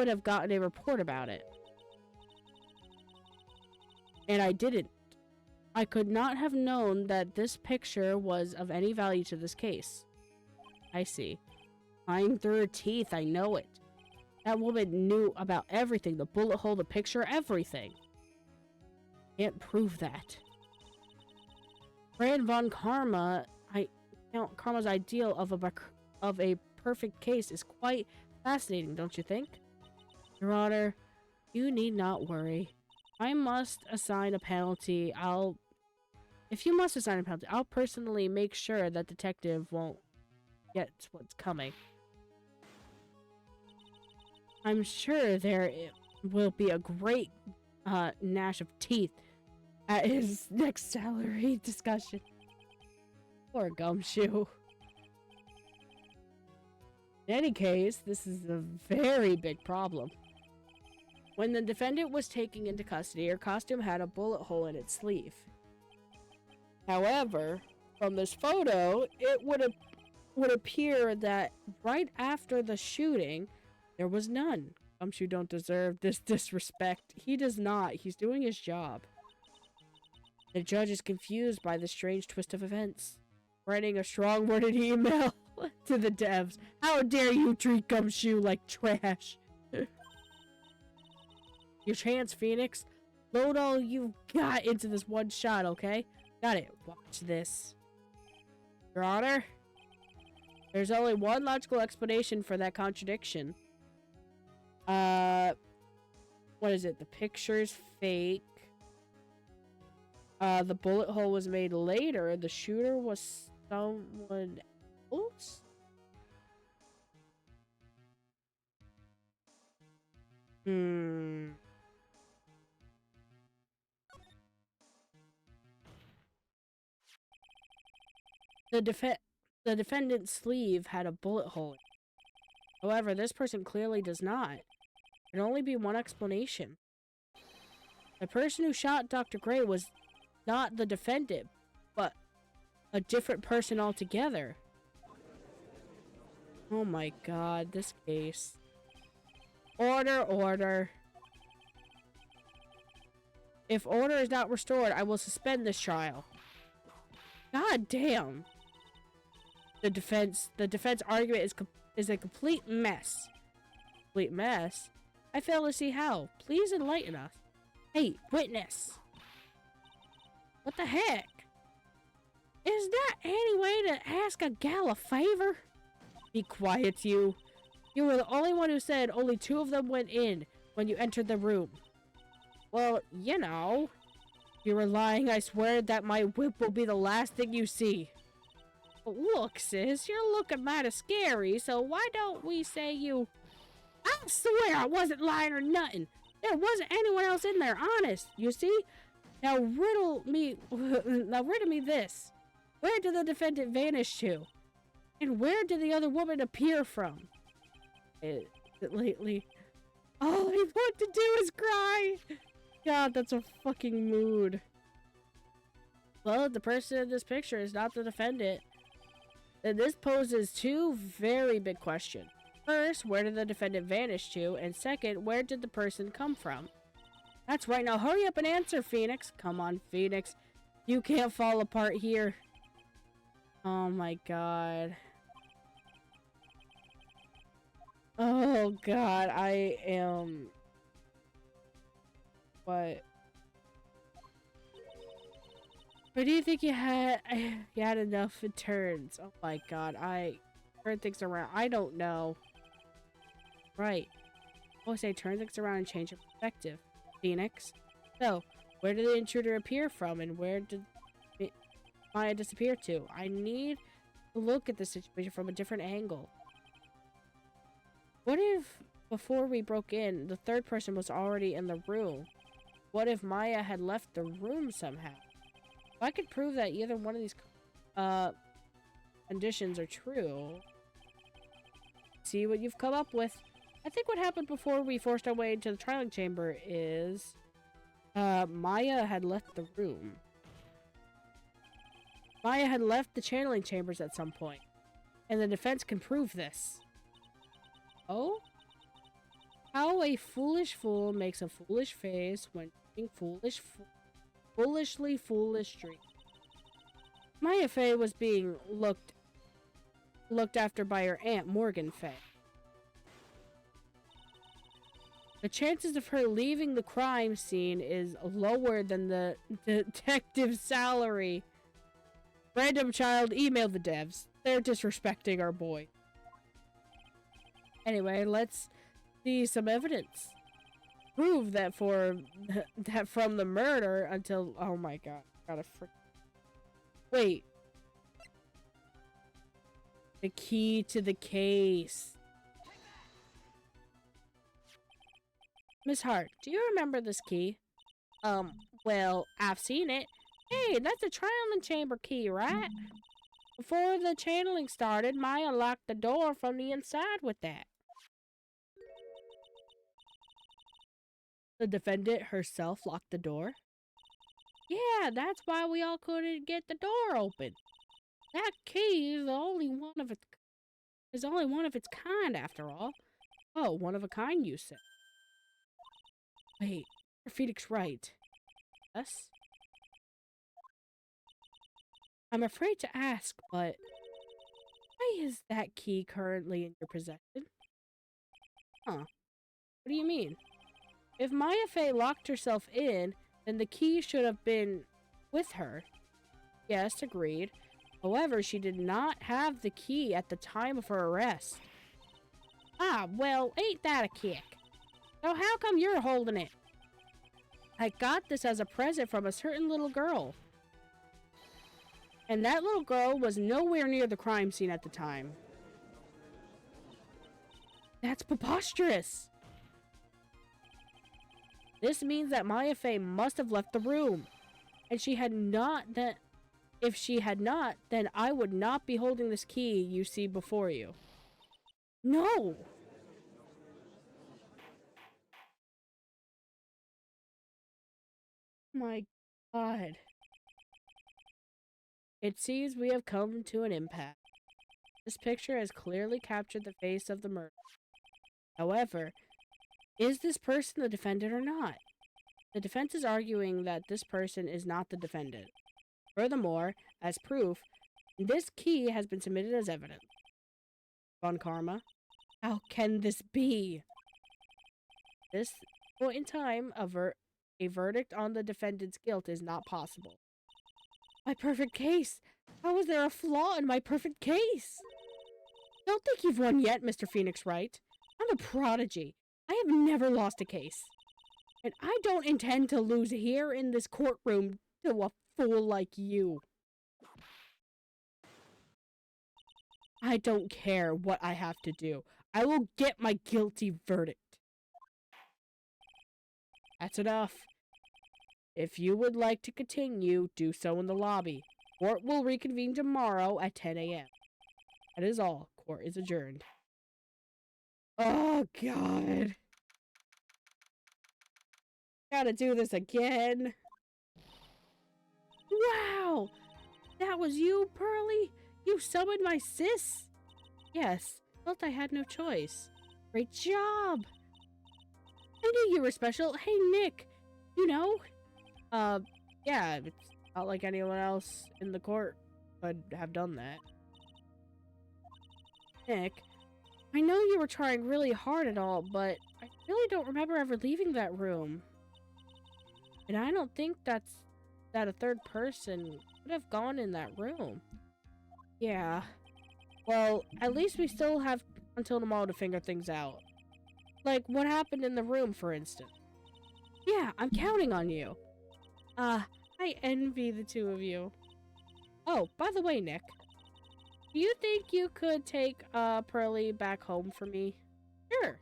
have gotten a report about it. And I didn't. I could not have known that this picture was of any value to this case. I see. Lying through her teeth, I know it. That woman knew about everything. The bullet hole, the picture, everything. Can't prove that. Fran Von Karma, Karma's ideal of a perfect case is quite fascinating, don't you think? Your Honor, you need not worry. I must assign a penalty. If you must assign a penalty, I'll personally make sure that detective won't get what's coming. I'm sure there will be a great gnash of teeth at his next salary discussion. Poor Gumshoe. In any case, this is a very big problem. When the defendant was taken into custody, her costume had a bullet hole in its sleeve. However, from this photo, it would appear that right after the shooting, there was none. Gumshoe don't deserve this disrespect. He does not. He's doing his job. The judge is confused by the strange twist of events, writing a strong-worded email to the devs. How dare you treat Gumshoe like trash? Your chance, Phoenix. Load all you've got into this one shot, okay? Got it. Watch this. Your Honor, there's only one logical explanation for that contradiction. What is it? The picture's fake. The bullet hole was made later. The shooter was someone else? The defendant's sleeve had a bullet hole. However, this person clearly does not. There can only be one explanation. The person who shot Dr. Gray was not the defendant, but a different person altogether. Oh my God, this case. Order, order. If order is not restored, I will suspend this trial. God damn. The defense argument is a complete mess. Complete mess? I fail to see how. Please enlighten us. Hey, witness. What the heck? Is that any way to ask a gal a favor? Be quiet, you. You were the only one who said only 2 of them went in when you entered the room. Well, you know. You were lying. I swear that my whip will be the last thing you see. But look, sis, you're looking mighty scary, so why don't we say you... I swear I wasn't lying or nothing. There wasn't anyone else in there, honest. You see? Now riddle me this. Where did the defendant vanish to? And where did the other woman appear from? Lately, all I want to do is cry. God, that's a fucking mood. Well, if the person in this picture is not the defendant, then this poses two very big questions. First, where did the defendant vanish to? And second, where did the person come from? That's right, now hurry up and answer, Phoenix. Come on, Phoenix. You can't fall apart here. Oh my god. Oh god, I am... What? Or do you think you had enough in turns? Oh my god, I turn things around. I don't know. Right. I say turn things around and change your perspective, Phoenix. So, where did the intruder appear from and where did Maya disappear to? I need to look at the situation from a different angle. What if, before we broke in, the third person was already in the room? What if Maya had left the room somehow? If I could prove that either one of these conditions are true, see what you've come up with. I think what happened before we forced our way into the trialing chamber is Maya had left the room. Maya had left the channeling chambers at some point, and the defense can prove this. Oh? How a foolish fool makes a foolish face when doing foolishly foolish dreams. Maya Fey was being looked after by her aunt Morgan Fey. The chances of her leaving the crime scene is lower than the detective's salary. Random child, email the devs. They're disrespecting our boy. Anyway, let's see some evidence. Prove that from the murder until... Oh my god. Gotta wait. The key to the case. Miss Hart, do you remember this key? Well, I've seen it. Hey, that's a channeling chamber key, right? Before the channeling started, Maya locked the door from the inside with that. The defendant herself locked the door? Yeah, that's why we all couldn't get the door open. That key is only one of its kind, after all. Oh, one of a kind, you said. Wait, Phoenix Wright. Yes? I'm afraid to ask, but why is that key currently in your possession? Huh. What do you mean? If Maya Fey locked herself in, then the key should have been with her. Yes, agreed. However, she did not have the key at the time of her arrest. Ah, well, ain't that a kick? So how come you're holding it? I got this as a present from a certain little girl. And that little girl was nowhere near the crime scene at the time. That's preposterous! This means that Maya Fey must have left the room. And if she had not, then I would not be holding this key you see before you. No! My god. It seems we have come to an impasse. This picture has clearly captured the face of the murderer. However, is this person the defendant or not? The defense is arguing that this person is not the defendant. Furthermore, as proof, this key has been submitted as evidence. Von Karma, how can this be? This point in time, a verdict on the defendant's guilt is not possible. My perfect case! How is there a flaw in my perfect case? Don't think you've won yet, Mr. Phoenix Wright. I'm a prodigy. I have never lost a case. And I don't intend to lose here in this courtroom to a fool like you. I don't care what I have to do. I will get my guilty verdict. That's enough. If you would like to continue, do so in the lobby. Court will reconvene tomorrow at 10 a.m. That is all. Court is adjourned. Oh, God. Gotta do this again. Wow! was you, Pearly? You summoned my sis? Yes, felt I had no choice. Great job! I knew you were special. Hey, Nick, you know? Yeah, it's not like anyone else in the court could have done that. Nick, I know you were trying really hard and all, but I really don't remember ever leaving that room. And I don't think that a third person could have gone in that room. Yeah. Well, at least we still have until tomorrow to figure things out. Like, what happened in the room, for instance. Yeah, I'm counting on you. I envy the two of you. Oh, by the way, Nick. Do you think you could take, Pearly back home for me? Sure.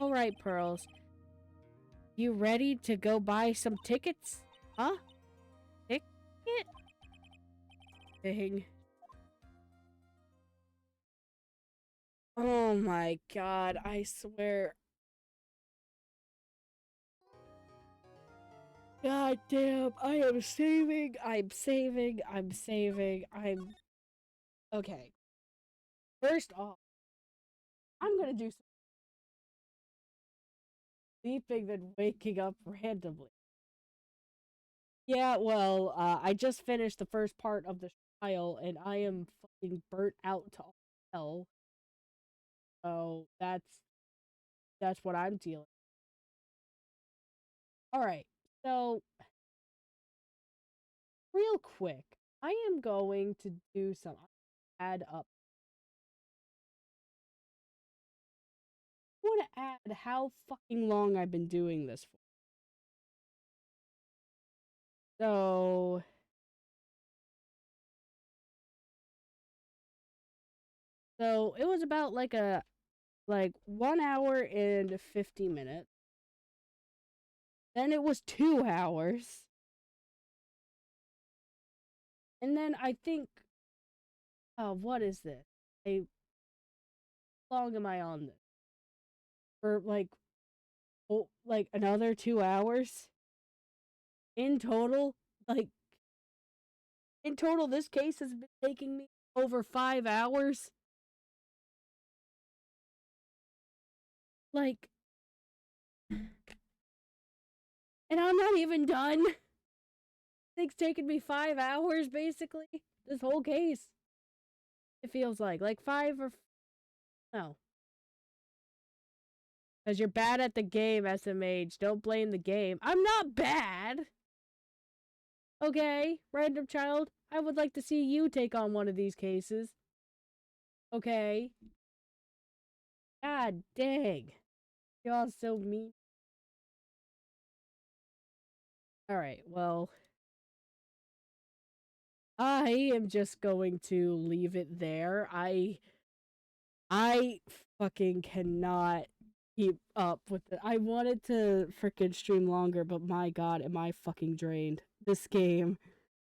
Alright, Pearls. You ready to go buy some tickets? Huh? Ticket? Dang. Oh my god, I swear. God damn, I am saving, I'm saving. Okay. First off, I'm gonna do some sleeping than waking up randomly. Yeah, well, I just finished the first part of the trial, and I am fucking burnt out to all hell. So, that's what I'm dealing with. Alright, so, real quick, I am going to do some add up. I want to add how fucking long I've been doing this for. So it was about like 1 hour and 50 minutes. Then it was 2 hours. And then I think, what is this? How long am I on this? For like another 2 hours? In total, like, this case has been taking me over 5 hours. Like, and I'm not even done. It's taken me 5 hours, basically. This whole case. It feels like 5 or... No. Because you're bad at the game, SMH. Don't blame the game. I'm not bad! Okay, random child. I would like to see you take on one of these cases. Okay. God dang. Y'all so mean. Alright, well... I am just going to leave it there. I fucking cannot keep up with it. I wanted to freaking stream longer, but my god, am I fucking drained. This game.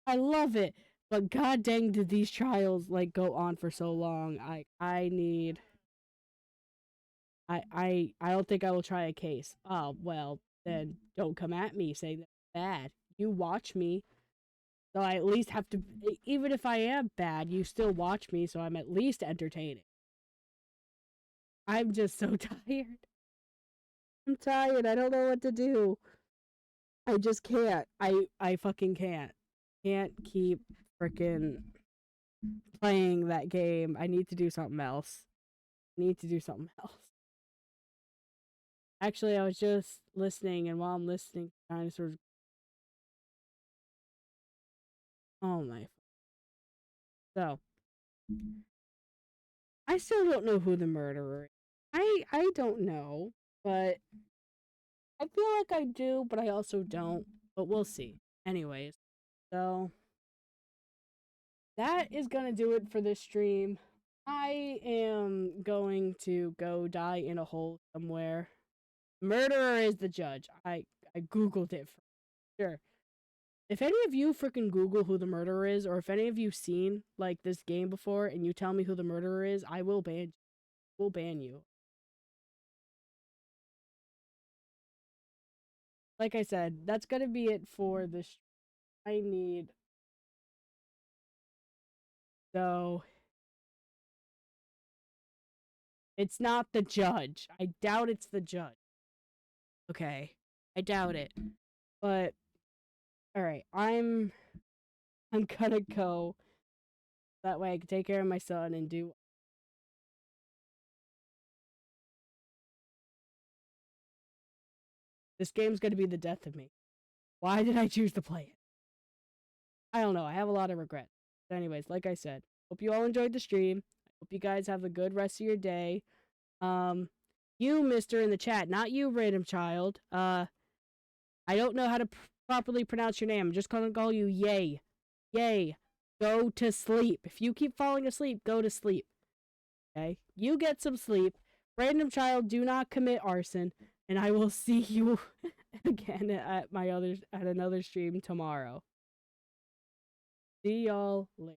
I love it, but god dang did these trials, like, go on for so long. I need... I don't think I will try a case. Oh, well, then don't come at me saying that's bad. You watch me. So I at least have to, even if I am bad, you still watch me, so I'm at least entertaining. I'm just so tired. I'm tired. I don't know what to do. I just can't. I fucking can't. Can't keep freaking playing that game. I need to do something else. Actually, I was just listening, and while I'm listening, dinosaurs. Oh my. So, I still don't know who the murderer is. I don't know, but I feel like I do, but I also don't. But we'll see. Anyways, so that is gonna do it for this stream. I am going to go die in a hole somewhere. Murderer is the judge. I googled it for sure. If any of you freaking Google who the murderer is, or if any of you seen like this game before and you tell me who the murderer is, I will ban you. Like I said, that's gonna be it for this. I need So it's not the judge. I doubt it's the judge. Okay. I doubt it. But alright, I'm gonna go. That way I can take care of my son and do. This game's gonna be the death of me. Why did I choose to play it? I don't know. I have a lot of regret. But anyways, like I said, hope you all enjoyed the stream. I hope you guys have a good rest of your day. You, mister, in the chat, not you, random child. I don't know how to properly pronounce your name. I'm just gonna call you Yay. Yay. Go to sleep. If you keep falling asleep, go to sleep. Okay? You get some sleep. Random child, do not commit arson. And I will see you again at another stream tomorrow. See y'all later.